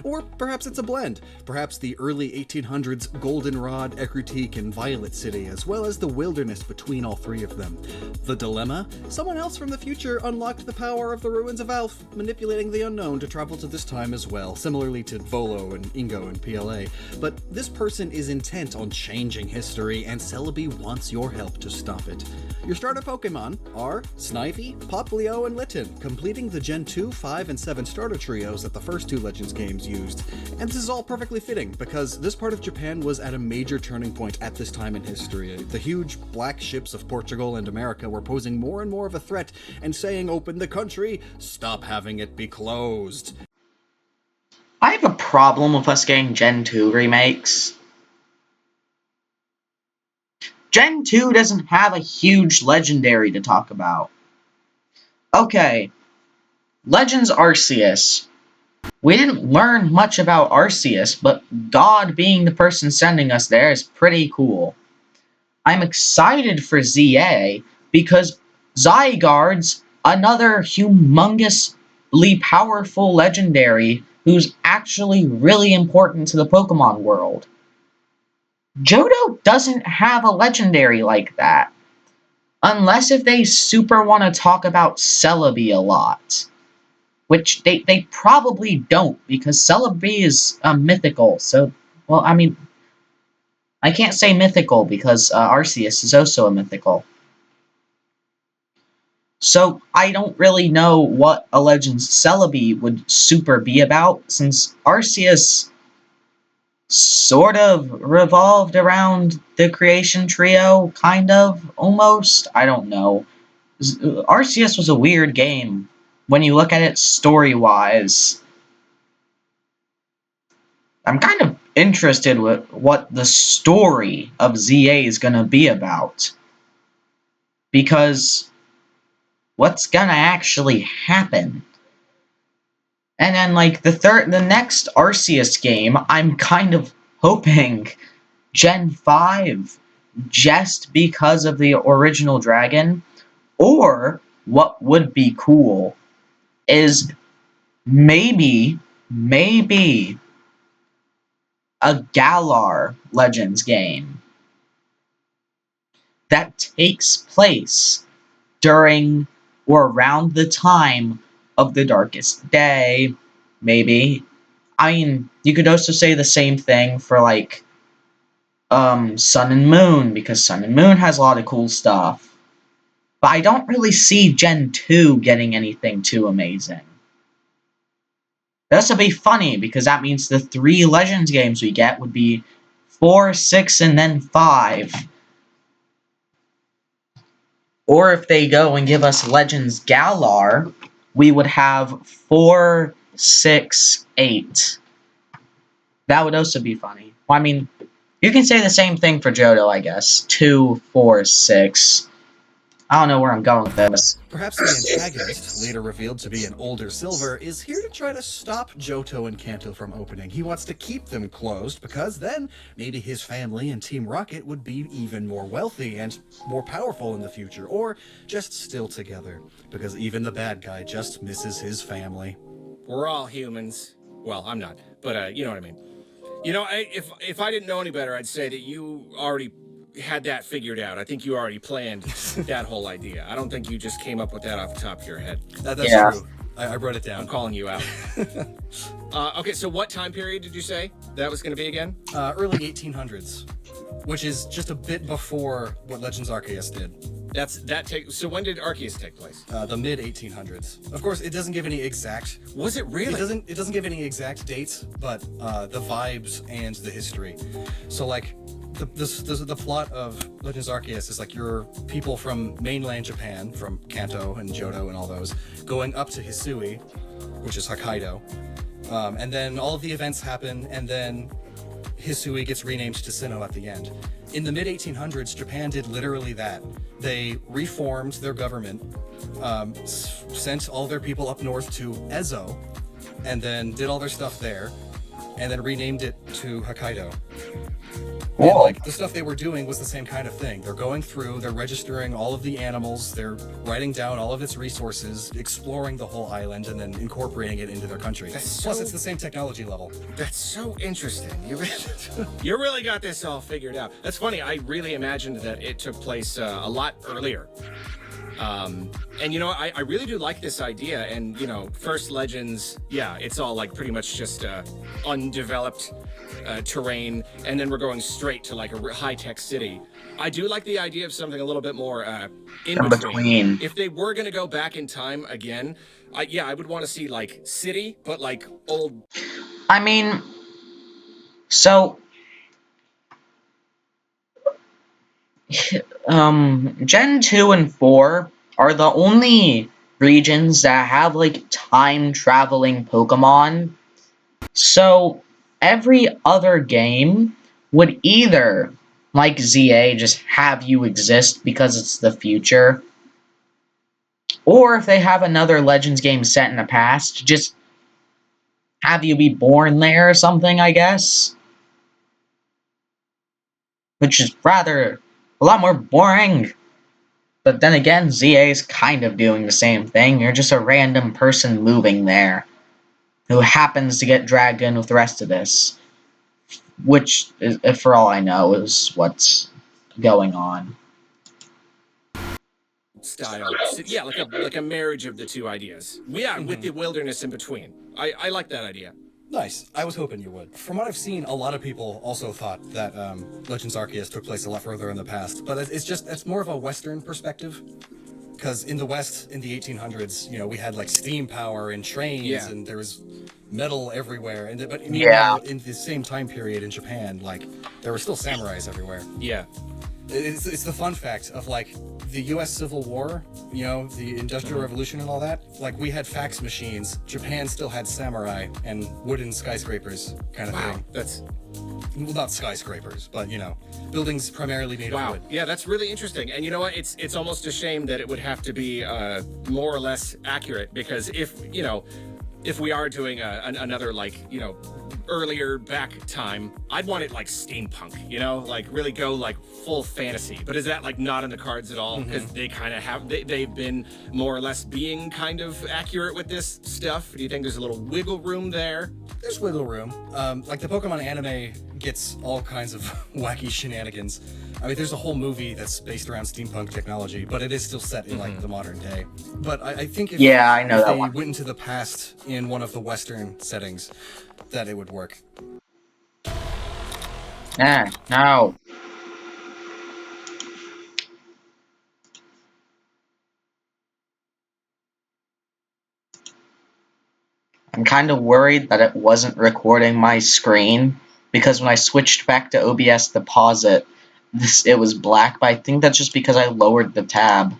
Or perhaps it's a blend. Perhaps the early 1800s Goldenrod, Ekrutik, and Violet City, as well as the wilderness between all 3 of them. The dilemma? Someone else from the future unlocked the power of the ruins of Alph, manipulating the unknown to travel to this time as well, similarly to Volo and Ingo in PLA. But this person is intent on changing history, and Celebi wants your help to stop it. Your starter Pokemon are Snivy, Poplio, and Litten, completing the Gen 2, 5, and 7 starter trios that the first 2 Legends games used. And this is all perfectly fitting, because this part of Japan was at a major turning point at this time in history. The huge black ships of Portugal and America were posing more and more of a threat, and saying open the country, stop having it be closed. I have a problem with us getting Gen 2 remakes. Gen 2 doesn't have a huge legendary to talk about. Okay, Legends Arceus. We didn't learn much about Arceus, but God being the person sending us there is pretty cool. I'm excited for ZA because Zygarde's another humongously powerful legendary who's actually really important to the Pokemon world. Johto doesn't have a legendary like that. Unless if they super want to talk about Celebi a lot. Which they probably don't, because Celebi is mythical, so, well, I mean, I can't say mythical, because Arceus is also a mythical. So, I don't really know what a Legends Celebi would super be about, since Arceus sort of revolved around the Creation Trio, kind of, almost? I don't know. Arceus was a weird game. When you look at it story-wise, I'm kind of interested with what the story of ZA is going to be about. Because what's going to actually happen? And then, like, the next Arceus game, I'm kind of hoping Gen 5, just because of the original dragon. Or, what would be cool is maybe a Galar Legends game that takes place during or around the time of the Darkest Day, maybe. I mean, you could also say the same thing for, like, Sun and Moon, because Sun and Moon has a lot of cool stuff. But I don't really see Gen 2 getting anything too amazing. This would be funny, because that means the 3 Legends games we get would be 4, 6, and then 5. Or if they go and give us Legends Galar, we would have 4, 6, 8. That would also be funny. Well, I mean, you can say the same thing for Johto, I guess. 2, 4, 6. I don't know where I'm going with this. Perhaps the antagonist, later revealed to be an older Silver, is here to try to stop Johto and Kanto from opening. He wants to keep them closed, because then maybe his family and Team Rocket would be even more wealthy and more powerful in the future, or just still together, because even the bad guy just misses his family. We're all humans. Well, I'm not, but you know what I mean. You know, if I didn't know any better, I'd say that you already had that figured out. I think you already planned that whole idea. I don't think you just came up with that off the top of your head. That's Yeah. true. I wrote it down. I'm calling you out. Okay, so what time period did you say that was going to be again? Early 1800s, which is just a bit before what Legends Arceus did. So when did Arceus take place? The mid 1800s. Of course, it doesn't give any exact. Was it really? It doesn't give any exact dates, but the vibes and the history. So like, the plot of Legends Arceus is like your people from mainland Japan, from Kanto and Johto and all those, going up to Hisui, which is Hokkaido, and then all of the events happen, and then Hisui gets renamed to Sinnoh at the end. In the mid-1800s, Japan did literally that. They reformed their government, sent all their people up north to Ezo, and then did all their stuff there, and then renamed it to Hokkaido. And like the stuff they were doing was the same kind of thing. They're going through, they're registering all of the animals, they're writing down all of its resources, exploring the whole island, and then incorporating it into their country. Plus, it's the same technology level. That's so interesting. You really got this all figured out. That's funny. I really imagined that it took place a lot earlier. And you know, I really do like this idea. And you know, first Legends, yeah, it's all like pretty much just undeveloped terrain, and then we're going straight to like a high-tech city. I do like the idea of something a little bit more in between. If they were gonna go back in time again, I would want to see like city, but like old. I mean, so Gen 2 and 4 are the only regions that have like time-traveling Pokemon. So every other game would either, like ZA, just have you exist because it's the future, or if they have another Legends game set in the past, just have you be born there or something, I guess. Which is rather a lot more boring. But then again, ZA is kind of doing the same thing. You're just a random person moving there who happens to get dragged in with the rest of this. Which, for all I know, is what's going on. Style. Yeah, like a marriage of the two ideas. Yeah, with the wilderness in between. I like that idea. Nice. I was hoping you would. From what I've seen, a lot of people also thought that Legends Arceus took place a lot further in the past, but it's more of a Western perspective. Because in the West, in the 1800s, you know, we had like steam power and trains, and there was metal everywhere. But in the same time period in Japan, like there were still samurais everywhere. Yeah. It's the fun fact of like the U.S. Civil War, you know, the Industrial Revolution and all that. Like we had fax machines. Japan still had samurai and wooden skyscrapers kind of thing. That's well, not skyscrapers, but you know, buildings primarily made of wood. Yeah, that's really interesting. And you know what? It's almost a shame that it would have to be more or less accurate, because if we are doing another like, you know, earlier back time, I'd want it like steampunk, you know, like really go like full fantasy. But is that like not in the cards at all? Because they kind of have, they've been more or less being kind of accurate with this stuff. Do you think there's a little wiggle room there? There's wiggle room. Like the Pokemon anime gets all kinds of wacky shenanigans. I mean, there's a whole movie that's based around steampunk technology, but it is still set in like the modern day. But I think if, I know if that they one. went into the past in one of the Western settings, that it would work. No. I'm kind of worried that it wasn't recording my screen, because when I switched back to OBS to pause it, it was black, but I think that's just because I lowered the tab.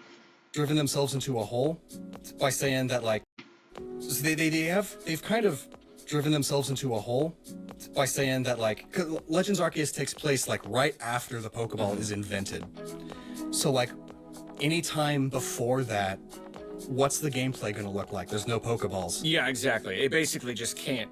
Driven themselves into a hole by saying that like they've kind of driven themselves into a hole by saying that like 'cause Legends Arceus takes place like right after the Pokeball is invented. So like any time before that, what's the gameplay going to look like? There's no Pokeballs. Yeah, exactly. It basically just can't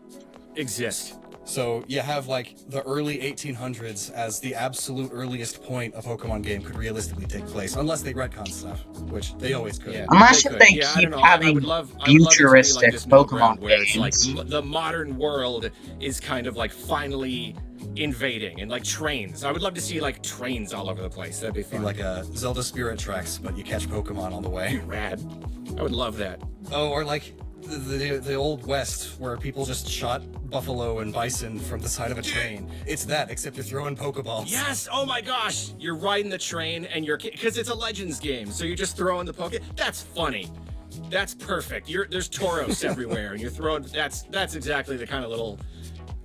exist. So you have like the early 1800s as the absolute earliest point a Pokemon game could realistically take place, unless they retcon stuff, which they always could. Yeah, Unless they they could. keep I having would love futuristic it to be like this middle ground Pokemon where it's like games. the modern world is kind of like finally invading, and like trains. I would love to see like trains all over the place. That'd be fun. Like a Zelda Spirit Tracks, but you catch Pokemon on the way. Rad. I would love that. Oh, or like the old West, where people just shot buffalo and bison from the side of a train. It's that, except you're throwing Pokeballs. Yes! Oh my gosh! You're riding the train and you're... Because it's a Legends game, so you're just throwing the Poke... That's funny. That's perfect. There's Tauros everywhere, and you're throwing... That's exactly the kind of little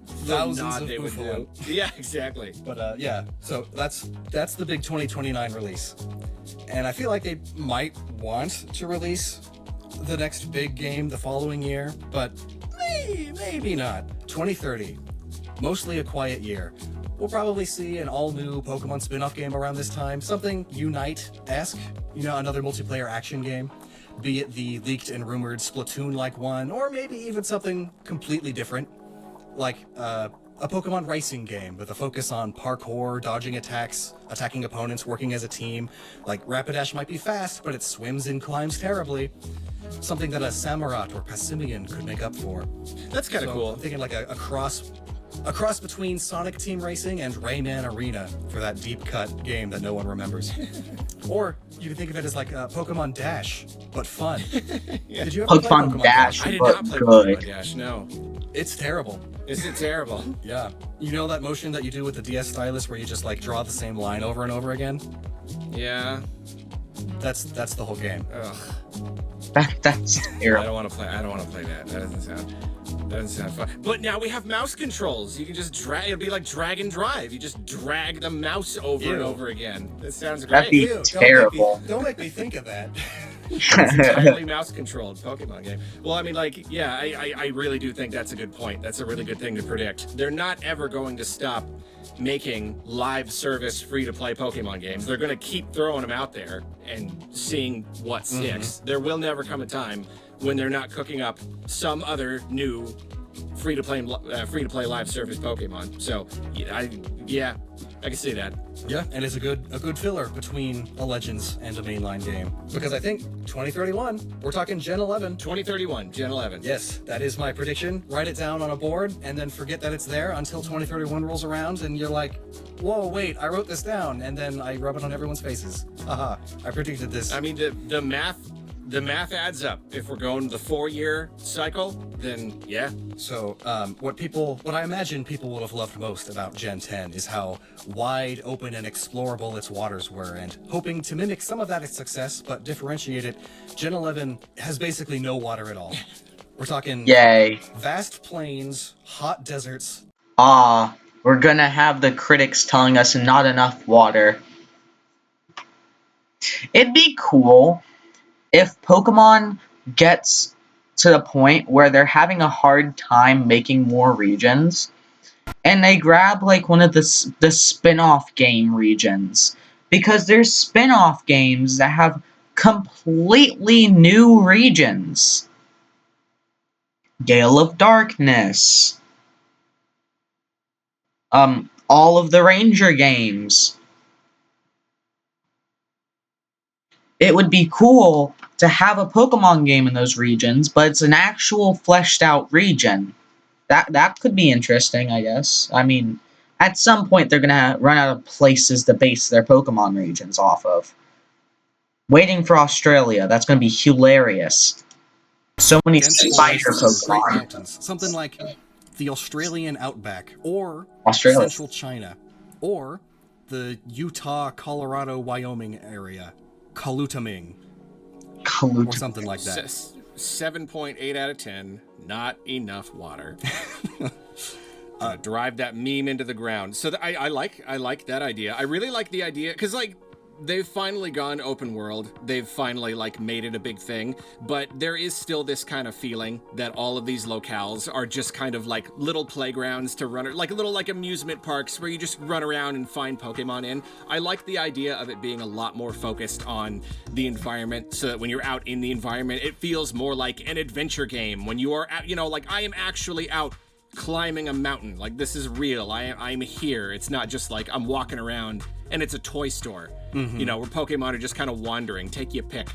Thousands nod of they would do. buffalo. Yeah, exactly. But yeah, so that's the big 2029 release. And I feel like they might want to release the next big game the following year, but maybe not. 2030, mostly a quiet year. We'll probably see an all-new Pokemon spin-off game around this time, something Unite-esque, another multiplayer action game, be it the leaked and rumored Splatoon-like one, or maybe even something completely different, like a Pokemon racing game with a focus on parkour, dodging attacks, attacking opponents, working as a team. Like Rapidash might be fast, but it swims and climbs terribly. Something that a Samurott or Passimian could make up for. That's kind of cool. I'm thinking like a cross between Sonic Team Racing and Rayman Arena for that deep cut game that no one remembers. Or you can think of it as like Pokemon Dash, but fun. Yeah. Did you ever play Pokemon Dash, I did but not play good. Pokemon Dash, no. It's terrible. Is it terrible? Yeah. You know that motion that you do with the DS stylus where you just like draw the same line over and over again? Yeah. That's the whole game. Ugh. That's I terrible. don't want to play that. That doesn't sound fun. But now we have mouse controls. You can just drag. It'll be like drag and drive. You just drag the mouse over and Ew. over again. That sounds That'd great. be Ew, terrible. Don't make me think of that. It's entirely mouse controlled Pokemon game. Well, I mean, like, yeah, I really do think that's a good point. That's a really good thing to predict. They're not ever going to stop making live service free to play Pokemon games. They're going to keep throwing them out there and seeing what sticks. There will never come a time when they're not cooking up some other new free to play live service Pokemon. So I can see that. Yeah, and it's a good filler between a Legends and a mainline game. Because I think 2031, we're talking Gen 11. 2031, Gen 11. Yes, that is my prediction. Write it down on a board and then forget that it's there until 2031 rolls around and you're like, whoa, wait, I wrote this down, and then I rub it on everyone's faces. Haha, I predicted this. I mean, the math adds up. If we're going the 4-year cycle, then yeah. So, what I imagine people would have loved most about Gen 10 is how wide open and explorable its waters were, and hoping to mimic some of that success, but differentiate it, Gen 11 has basically no water at all. We're talking Yay. vast plains, hot deserts. We're gonna have the critics telling us not enough water. It'd be cool if Pokemon gets to the point where they're having a hard time making more regions, and they grab like one of the spin-off game regions, because there's spin-off games that have completely new regions. Gale of Darkness, all of the Ranger games. It would be cool to have a Pokemon game in those regions, but it's an actual fleshed out region. That could be interesting, I guess. I mean, at some point they're gonna run out of places to base their Pokemon regions off of. Waiting for Australia, that's gonna be hilarious. So many Dense spider forests, Great Pokemon. mountains, something like the Australian outback, or Australia. central China, or the Utah, Colorado, Wyoming area, Kalutaming, or something like that. 7.8 out of 10. Not enough water. Drive that meme into the ground. So I like that idea. I really like the idea because like they've finally gone open world. They've finally like made it a big thing, but there is still this kind of feeling that all of these locales are just kind of like little playgrounds to run, like little like amusement parks where you just run around and find Pokemon in. I like the idea of it being a lot more focused on the environment, so that when you're out in the environment, it feels more like an adventure game. When you are out, like I am actually out climbing a mountain. Like this is real. I'm here. It's not just like I'm walking around and it's a toy store. Where Pokemon are just kind of wandering. Take your pick.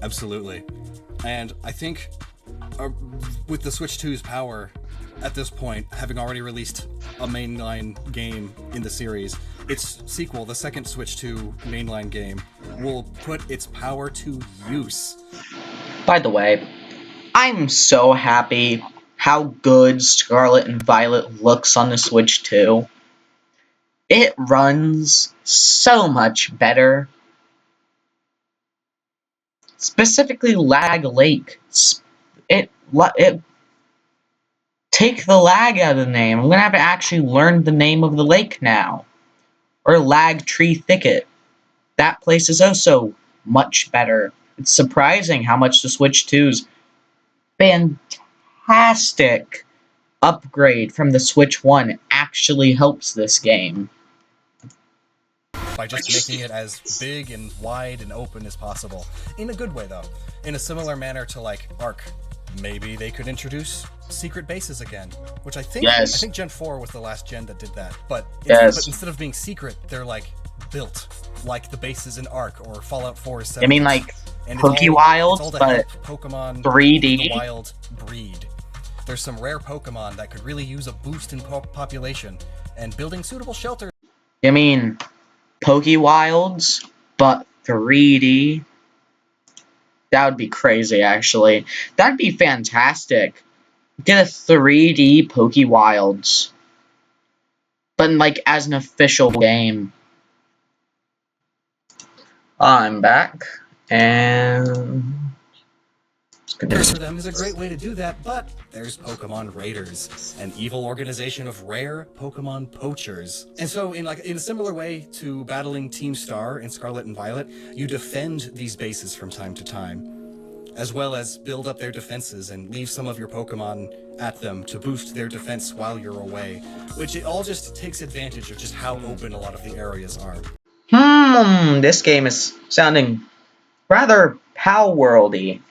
Absolutely. And I think with the Switch 2's power at this point, having already released a mainline game in the series, its sequel, the second Switch 2 mainline game, will put its power to use. By the way, I'm so happy how good Scarlet and Violet looks on the Switch 2. It runs so much better. Specifically, Lag Lake. It take the lag out of the name. I'm gonna have to actually learn the name of the lake now. Or Lag Tree Thicket. That place is also much better. It's surprising how much the Switch 2's fantastic upgrade from the Switch 1 actually helps this game. By just making it as big and wide and open as possible. In a good way, though. In a similar manner to, like, Ark. Maybe they could introduce secret bases again, which I think Gen 4 was the last gen that did that. But instead of being secret, they're, like, built, like the bases in Ark or Fallout 4 7. I mean, like, Pokewild, but Pokemon 3D. The wild breed. There's some rare Pokemon that could really use a boost in population, and building suitable shelters. I mean, Pokewilds, but 3D. That would be crazy, actually. That'd be fantastic. Get a 3D Pokewilds. But, like, as an official game. I'm back, and For them is a great way to do that, but there's Pokemon Raiders, an evil organization of rare Pokemon poachers. And so, in a similar way to battling Team Star in Scarlet and Violet, you defend these bases from time to time, as well as build up their defenses and leave some of your Pokemon at them to boost their defense while you're away, which it all just takes advantage of just how open a lot of the areas are. This game is sounding rather Pal Worldy.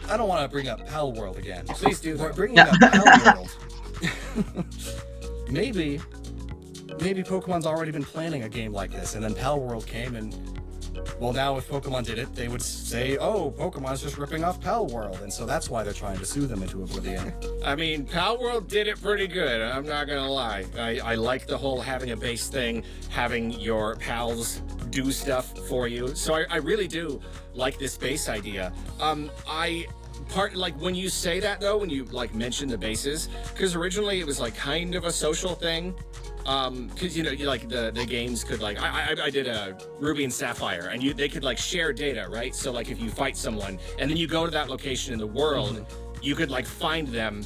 I don't want to bring up Pal World again. Please do. We're bringing up Pal World. Maybe Pokemon's already been planning a game like this, and then Pal World came and, well, now if Pokemon did it, they would say, oh, Pokemon's just ripping off Pal World, and so that's why they're trying to sue them into oblivion. I mean, Pal World did it pretty good, I'm not gonna lie. I like the whole having a base thing, having your pals do stuff for you, so I really do like this base idea. When you say that, though, when you, like, mention the bases, because originally it was, like, kind of a social thing, because, like, the games could, like, I did a Ruby and Sapphire, and they could, like, share data, right? So, like, if you fight someone, and then you go to that location in the world, you could, like, find them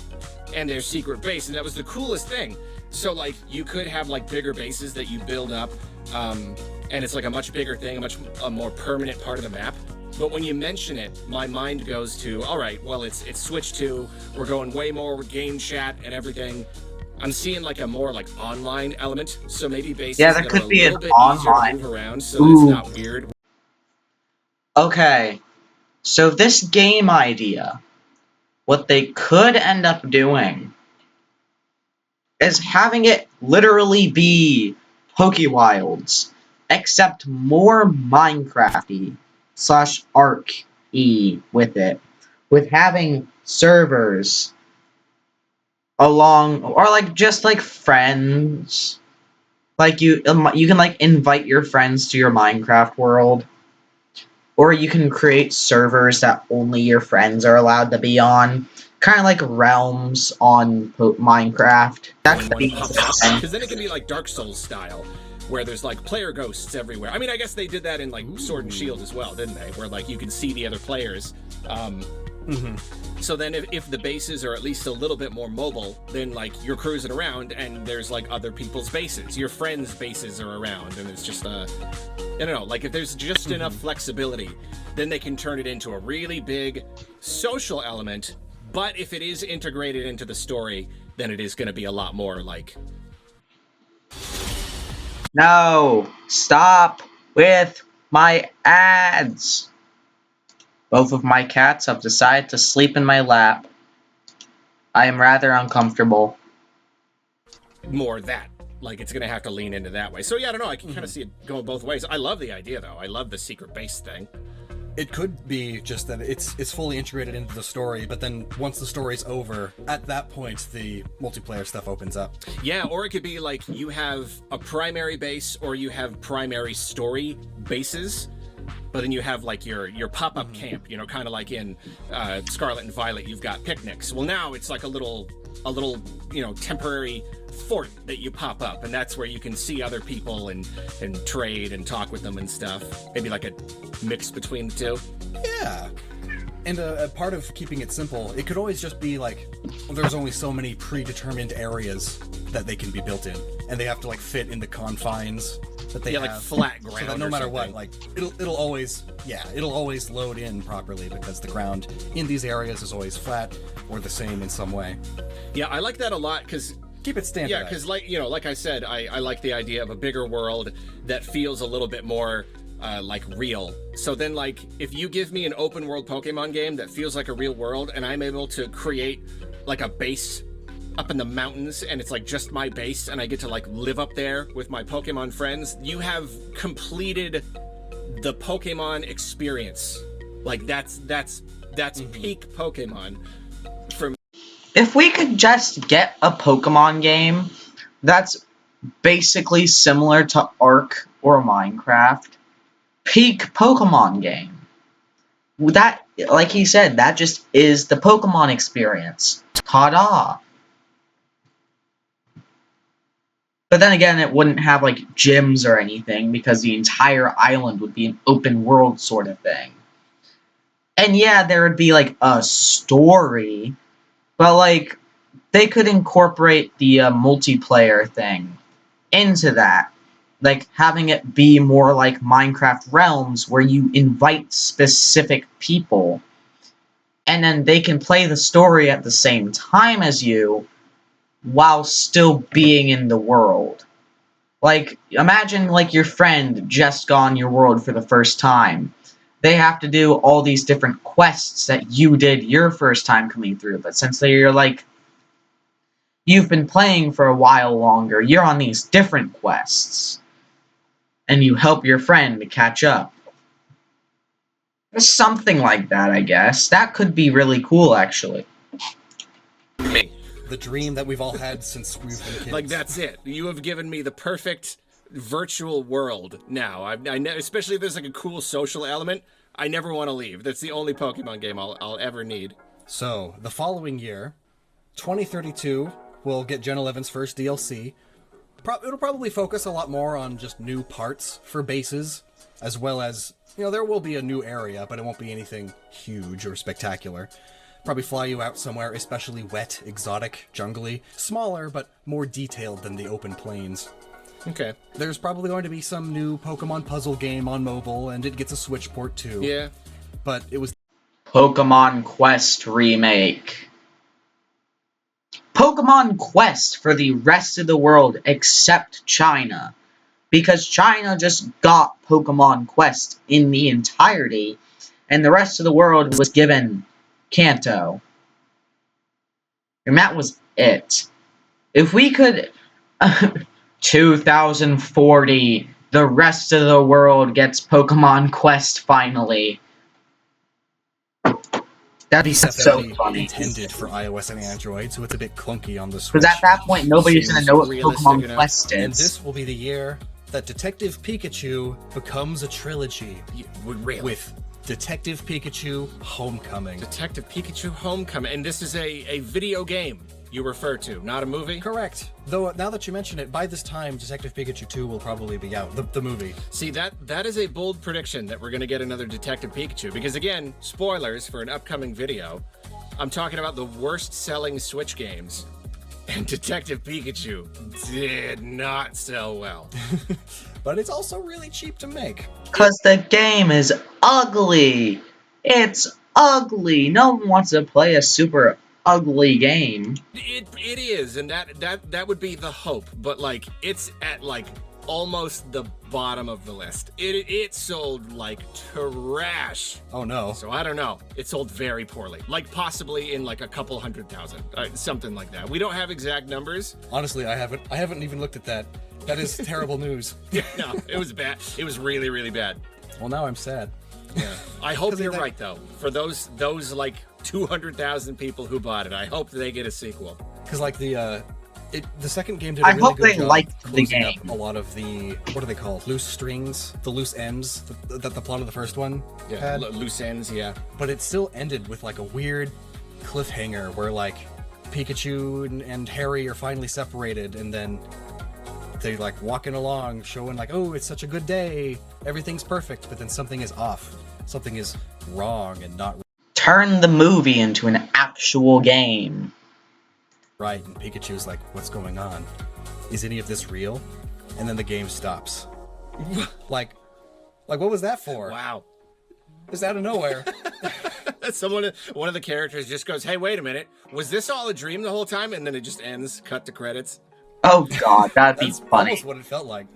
and their secret base, and that was the coolest thing. So, like, you could have, like, bigger bases that you build up, and it's, like, a much bigger thing, a more permanent part of the map. But when you mention it, my mind goes to, all right, well, it's Switch 2, we're going way more with game chat and everything. I'm seeing, like, a more, like, online element, so maybe bases that could be a little bit online. easier to move around, so it's not weird. Okay, so this game idea, what they could end up doing is having it literally be Pokewilds, except more Minecraft-y / Ark-y with it, with having servers along, or like just like friends, like you can like invite your friends to your Minecraft world, or you can create servers that only your friends are allowed to be on, kind of like realms on Minecraft. That could be because then it can be like Dark Souls style, where there's like player ghosts everywhere. I mean, I guess they did that in like Sword and Shield as well, didn't they? Where like you can see the other players. So then if the bases are at least a little bit more mobile, then like you're cruising around and there's like other people's bases. Your friends' bases are around, and it's just I don't know, like if there's just enough flexibility, then they can turn it into a really big social element. But if it is integrated into the story, then it is going to be a lot more like... No! Stop with my ads! Both of my cats have decided to sleep in my lap. I am rather uncomfortable. More that. Like, it's going to have to lean into that way. So, yeah, I don't know. I can kind of see it going both ways. I love the idea, though. I love the secret base thing. It could be just that it's fully integrated into the story, but then once the story's over, at that point, the multiplayer stuff opens up. Yeah, or it could be like you have a primary base or you have primary story bases, but then you have like your pop-up camp, you know, kind of like in Scarlet and Violet, you've got picnics. Well, now it's like a little, you know, temporary fort that you pop up, and that's where you can see other people and trade and talk with them and stuff. Maybe like a mix between the two. Yeah. And a part of keeping it simple, it could always just be like, there's only so many predetermined areas that they can be built in, and they have to like fit in the confines that they have. Like flat ground. So that no matter what, like it'll always load in properly because the ground in these areas is always flat or the same in some way. Yeah, I like that a lot because keep it standardized. Yeah, because like I said, I like the idea of a bigger world that feels a little bit more like real. So then, like, if you give me an open world Pokemon game that feels like a real world, and I'm able to create like a base up in the mountains, and it's like just my base, and I get to like live up there with my Pokemon friends, you have completed the Pokemon experience. Like that's peak Pokemon. If we could just get a Pokemon game that's basically similar to Ark or Minecraft, peak Pokemon game. That, like he said, that just is the Pokemon experience. Ta-da! But then again, it wouldn't have, like, gyms or anything, because the entire island would be an open world sort of thing. And yeah, there would be, like, a story, but, like, they could incorporate the multiplayer thing into that. Like, having it be more like Minecraft Realms, where you invite specific people, and then they can play the story at the same time as you, while still being in the world. Like, imagine, like, your friend just got on your world for the first time. They have to do all these different quests that you did your first time coming through, but since they're, like, you've been playing for a while longer, you're on these different quests. And you help your friend to catch up. Something like that, I guess. That could be really cool, actually. The dream that we've all had since we've been kids. Like, that's it. You have given me the perfect virtual world now. Especially if there's like a cool social element, I never want to leave. That's the only Pokemon game I'll ever need. So, the following year, 2032, we'll get Gen 11's first DLC. It'll probably focus a lot more on just new parts for bases, as well as, you know, there will be a new area, but it won't be anything huge or spectacular. Probably fly you out somewhere especially wet, exotic, jungly, smaller, but more detailed than the open plains. Okay. There's probably going to be some new Pokemon puzzle game on mobile, and it gets a Switch port too. Yeah. But it was Pokemon Quest Remake. Pokemon Quest for the rest of the world except China. Because China just got Pokemon Quest in the entirety, and the rest of the world was given Kanto. And that was it. If we could... 2040, the rest of the world gets Pokemon Quest finally. That'd be so funny. Intended for iOS and Android, so it's a bit clunky on the Switch. Because at that point, nobody's going to know what Pokemon enough. Quest And is. this will be the year that Detective Pikachu becomes a trilogy. With Detective Pikachu Homecoming. Detective Pikachu Homecoming. And this is a video game you refer to, not a movie? Correct. Though, now that you mention it, by this time, Detective Pikachu 2 will probably be out. The movie. See, that is a bold prediction that we're going to get another Detective Pikachu. Because again, spoilers for an upcoming video, I'm talking about the worst-selling Switch games. And Detective Pikachu did not sell well. But it's also really cheap to make. Because the game is ugly. It's ugly. No one wants to play a super ugly game. It is, and that would be the hope. But like, it's at like almost the bottom of the list. It sold like trash. Oh no. So I don't know. It sold very poorly. Like possibly in like a couple 100,000, something like that. We don't have exact numbers. Honestly, I haven't even looked at that. That is terrible news. No, it was bad. It was really, really bad. Well, now I'm sad. Yeah. I hope you're right though. For those like 200,000 people who bought it, I hope they get a sequel. Because like the The second game did a I really hope good they job liked the closing up game. a lot of the, what are they called? Loose strings? The loose ends that the plot of the first one had. Loose ends, yeah. But it still ended with like a weird cliffhanger where like Pikachu and Harry are finally separated, and then they like walking along showing like, oh, it's such a good day, everything's perfect, but then something is off, something is wrong and not Turn the movie into an actual game. right, and Pikachu's like, what's going on? Is any of this real? And then the game stops. like what was that for? Wow. Just out of nowhere. One of the characters just goes, hey, wait a minute. Was this all a dream the whole time? And then it just ends, cut to credits. Oh god, that'd be That's funny. almost what it felt like.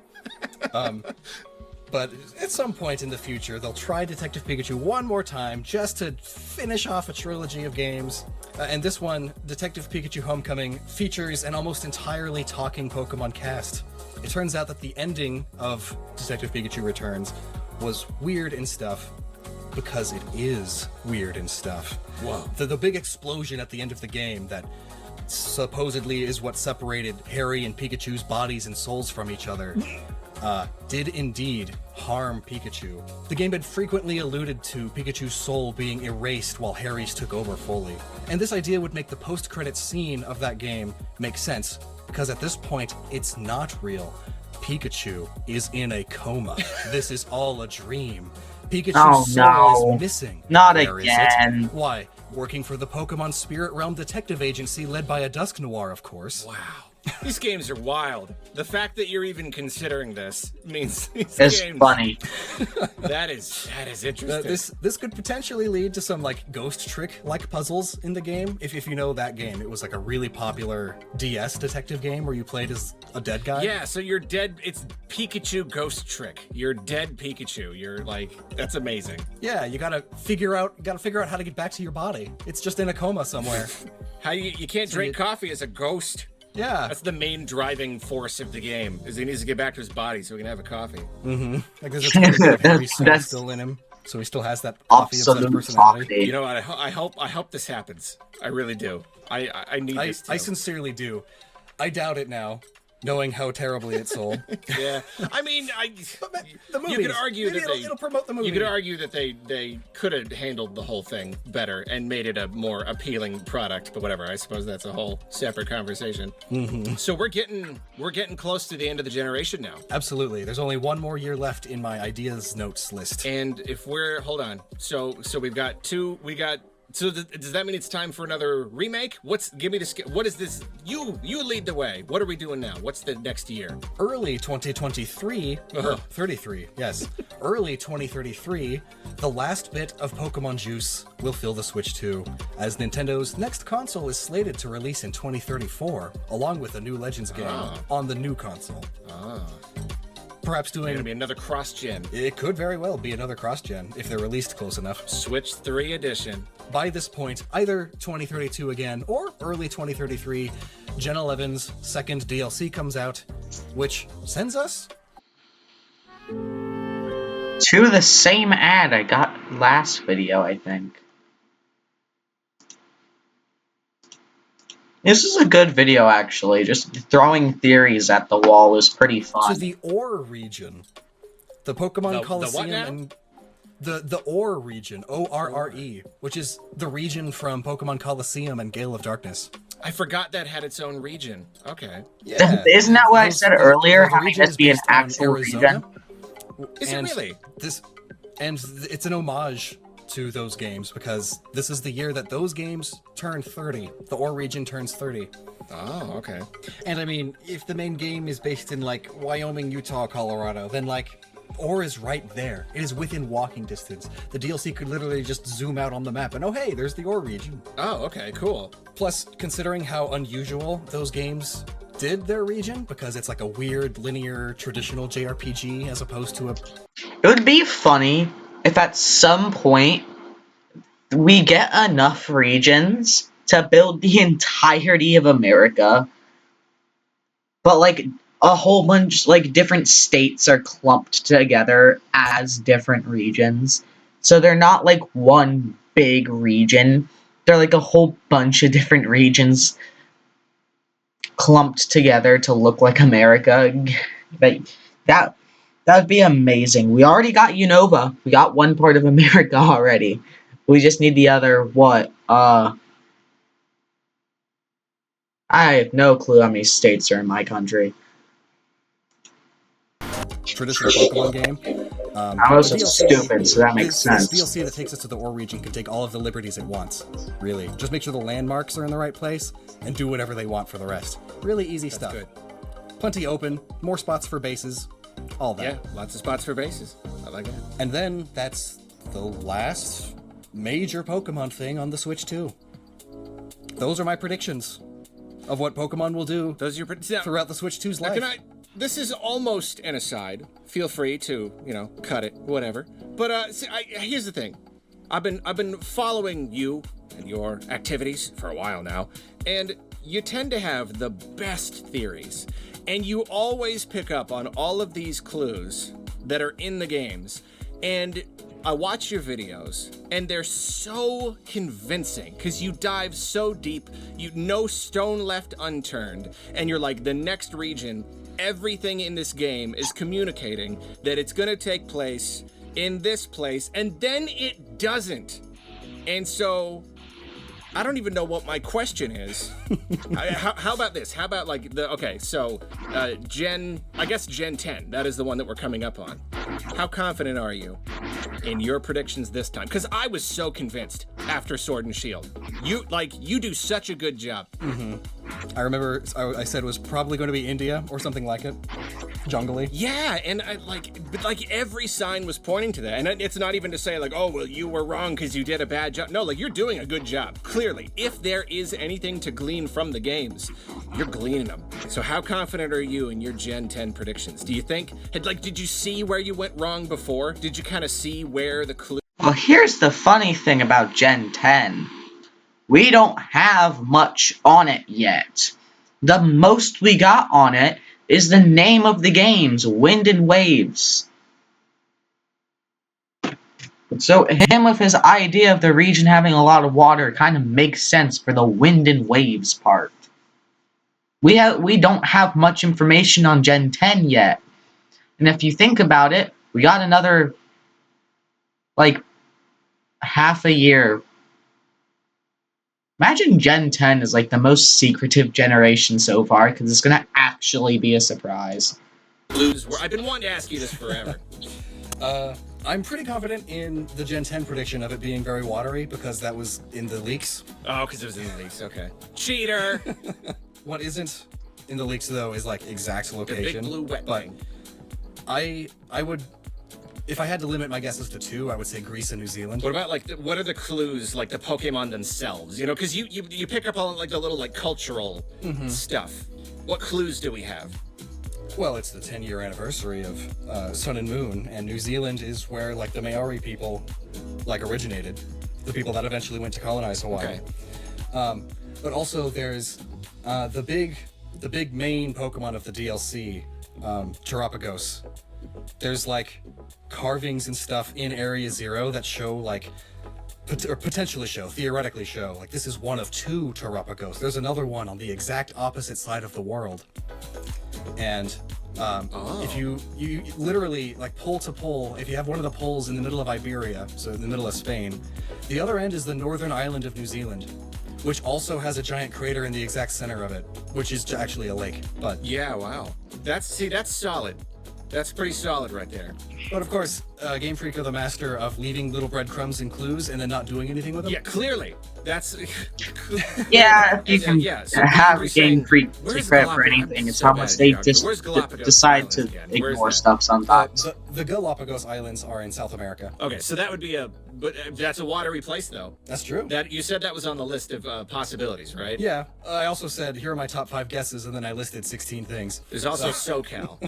But at some point in the future, they'll try Detective Pikachu one more time just to finish off a trilogy of games. And this one, Detective Pikachu Homecoming, features an almost entirely talking Pokemon cast. It turns out that the ending of Detective Pikachu Returns was weird and stuff because it is weird and stuff. Whoa. The big explosion at the end of the game that supposedly is what separated Harry and Pikachu's bodies and souls from each other, did indeed harm Pikachu. The game had frequently alluded to Pikachu's soul being erased while Harry's took over fully. And this idea would make the post-credits scene of that game make sense, because at this point, it's not real. Pikachu is in a coma. This is all a dream. Pikachu's soul is missing. Not Where is it? again. Why? Working for the Pokemon Spirit Realm Detective Agency led by a Dusk Noir, of course. Wow. These games are wild. The fact that you're even considering this means these It's games... funny. That is interesting. This could potentially lead to some like ghost trick like puzzles in the game. If you know that game, it was like a really popular DS detective game where you played as a dead guy. Yeah, so you're dead. It's Pikachu Ghost Trick. You're dead Pikachu. You're like, that's amazing. Yeah, you gotta figure out how to get back to your body. It's just in a coma somewhere. How you can't drink coffee as a ghost. Yeah. That's the main driving force of the game, is he needs to get back to his body so he can have a coffee. Mm-hmm. Like there's a tiny bit of Harry's soul That's still in him, so he still has that coffee obsessed absolute personality. coffee. You know what? I hope this happens. I really do. I need this too. I sincerely do. I doubt it now, knowing how terribly it sold. Yeah. I mean, The movies. you could argue Maybe that it'll promote the movie. You could argue that they could have handled the whole thing better and made it a more appealing product, but whatever. I suppose that's a whole separate conversation. Mm-hmm. So we're getting close to the end of the generation now. Absolutely. There's only one more year left in my ideas notes list. And if we're hold on, so we've got two. So does that mean it's time for another remake? What is this? You lead the way. What are we doing now? What's the next year? Early 2023, or 33, yes. Early 2033, the last bit of Pokemon Juice will fill the Switch 2, as Nintendo's next console is slated to release in 2034, along with a new Legends game on the new console. Perhaps doing... Gonna be another cross-gen. It could very well be another cross-gen, if they're released close enough. Switch 3 edition. By this point, either 2032 again, or early 2033, Gen 11's second DLC comes out, which sends us... to the same ad I got last video, I think. This is a good video, actually. Just throwing theories at the wall is pretty fun. To the Ore region. The Pokemon Coliseum and... The Ore region, O-R-R-E, which is the region from Pokemon Coliseum and Gale of Darkness. I forgot that had its own region. Okay. Yeah. Isn't that what I said earlier? Having region this be an based on actual region? Is it really? It's an homage to those games because this is the year that those games turn 30. The Ore region turns 30. Oh, okay. And I mean, if the main game is based in like Wyoming, Utah, Colorado, then like Ore is right there. It is within walking distance. The DLC could literally just zoom out on the map and oh hey, there's the Ore region. Oh, okay, cool. Plus, considering how unusual those games did their region, because it's like a weird, linear, traditional JRPG as opposed to a... It would be funny if at some point we get enough regions to build the entirety of America, but like a whole bunch, like different states are clumped together as different regions. So they're not like one big region. They're like a whole bunch of different regions clumped together to look like America. Like, that would be amazing. We already got Unova. We got one part of America already. We just need the other, what? I have no clue how many states are in my country. Traditional Pokemon game. I was just stupid, so that makes sense. This DLC that takes us to the Ore region can take all of the liberties it wants. Really. Just make sure the landmarks are in the right place, and do whatever they want for the rest. Really easy stuff. Good. Plenty open, more spots for bases, all that. Yeah, lots of spots for bases. I like that. And then that's the last major Pokemon thing on the Switch 2. Those are my predictions of what Pokemon will do Those are your predictions. throughout the Switch 2's life. This is almost an aside. Feel free to, cut it, whatever. But here's the thing. I've been following you and your activities for a while now, and you tend to have the best theories. And you always pick up on all of these clues that are in the games. And I watch your videos, and they're so convincing because you dive so deep, no stone left unturned, and you're like, the next region, everything in this game is communicating that it's going to take place in this place, and then it doesn't. And so I don't even know what my question is. How about this? How about Gen 10, that is the one that we're coming up on. How confident are you in your predictions this time? Because I was so convinced after Sword and Shield. You do such a good job. Mm-hmm. I remember I said it was probably going to be India or something like it. Jungly. Yeah, and every sign was pointing to that. And it's not even to say oh, well, you were wrong because you did a bad job. No, you're doing a good job. Clearly, if there is anything to glean from the games, you're gleaning them. So how confident are you in your Gen 10 predictions? Do you think, did you see where you went wrong before? Did you kind of see where the clue... Well, here's the funny thing about Gen 10. We don't have much on it yet. The most we got on it is the name of the games, Wind and Waves. So him with his idea of the region having a lot of water kind of makes sense for the Wind and Waves part. We don't have much information on Gen 10 yet. And if you think about it, we got another half a year. Imagine Gen 10 is the most secretive generation so far, because it's going to actually be a surprise. I've been wanting to ask you this forever. I'm pretty confident in the Gen 10 prediction of it being very watery, because that was in the leaks. Oh, because it was in the leaks, okay. Cheater! What isn't in the leaks, though, is exact location. The big blue wet thing. I would... If I had to limit my guesses to 2, I would say Greece and New Zealand. What about what are the clues, the Pokemon themselves? Because you pick up on the little cultural stuff. What clues do we have? Well, it's the 10-year anniversary of Sun and Moon, and New Zealand is where the Maori people originated, the people that eventually went to colonize Hawaii. Okay. But also there's the big main Pokemon of the DLC, Terapagos. There's carvings and stuff in Area 0 that show or potentially show, theoretically show, this is one of 2 Terapagos. There's another one on the exact opposite side of the world. And if you literally pole to pole, if you have one of the poles in the middle of Iberia, so in the middle of Spain, the other end is the northern island of New Zealand, which also has a giant crater in the exact center of it, which is actually a lake. But yeah, wow, that's solid. That's pretty solid right there. But of course, Game Freak are the master of leaving little breadcrumbs and clues and then not doing anything with them. Yeah, clearly. That's... Yeah, if you can have Game Freak take credit for anything, it's how much they just decide to ignore stuff sometimes. The Galapagos Islands are in South America. Okay, so that would be but that's a watery place, though. That's true. You said that was on the list of possibilities, right? Yeah. I also said, here are my top 5 guesses, and then I listed 16 things. There's also SoCal.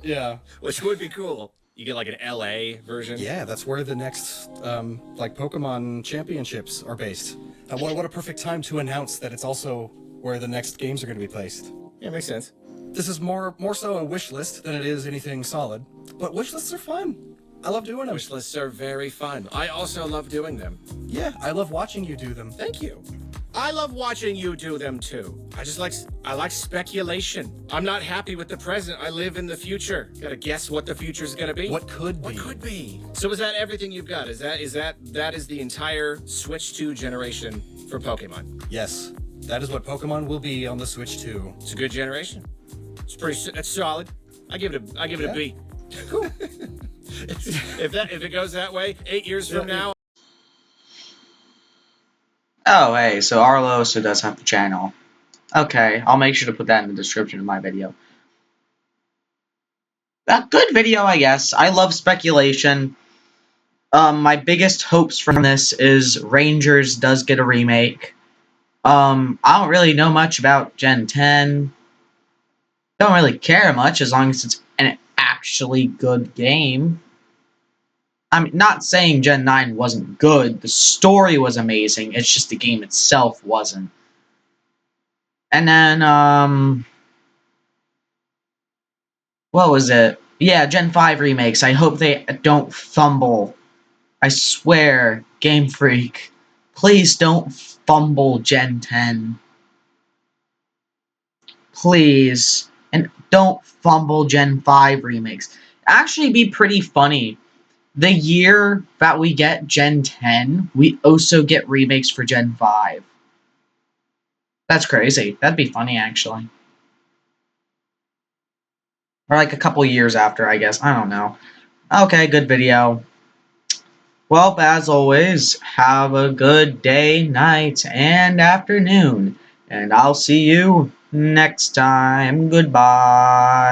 Yeah. Which would be cool. You get an LA version. Yeah, that's where the next Pokemon championships are based. What a perfect time to announce that it's also where the next games are going to be placed. Yeah, makes sense. This is more so a wish list than it is anything solid. But wish lists are fun. I love doing them. Wish lists are very fun. I also love doing them. Yeah, I love watching you do them. Thank you. I love watching you do them too. I like speculation. I'm not happy with the present. I live in the future. Gotta guess what the future's gonna be. What could be? What could be? So is that everything you've got? Is that the entire Switch 2 generation for Pokemon? Yes, that is what Pokemon will be on the Switch 2. It's a good generation. That's solid. I give it a B. Cool. If it goes that way, 8 years from now. Oh, hey, so Arlo also does have the channel. Okay, I'll make sure to put that in the description of my video. A good video, I guess. I love speculation. My biggest hopes from this is Rangers does get a remake. I don't really know much about Gen 10. Don't really care much as long as it's an actually good game. I'm not saying Gen 9 wasn't good. The story was amazing. It's just the game itself wasn't. And then, what was it? Yeah, Gen 5 remakes. I hope they don't fumble. I swear, Game Freak, please don't fumble Gen 10. Please. And don't fumble Gen 5 remakes. Actually be pretty funny. The year that we get Gen 10, we also get remakes for Gen 5. That's crazy. That'd be funny, actually. Or like a couple years after, I guess. I don't know. Okay, good video. Well, as always, have a good day, night, and afternoon. And I'll see you next time. Goodbye.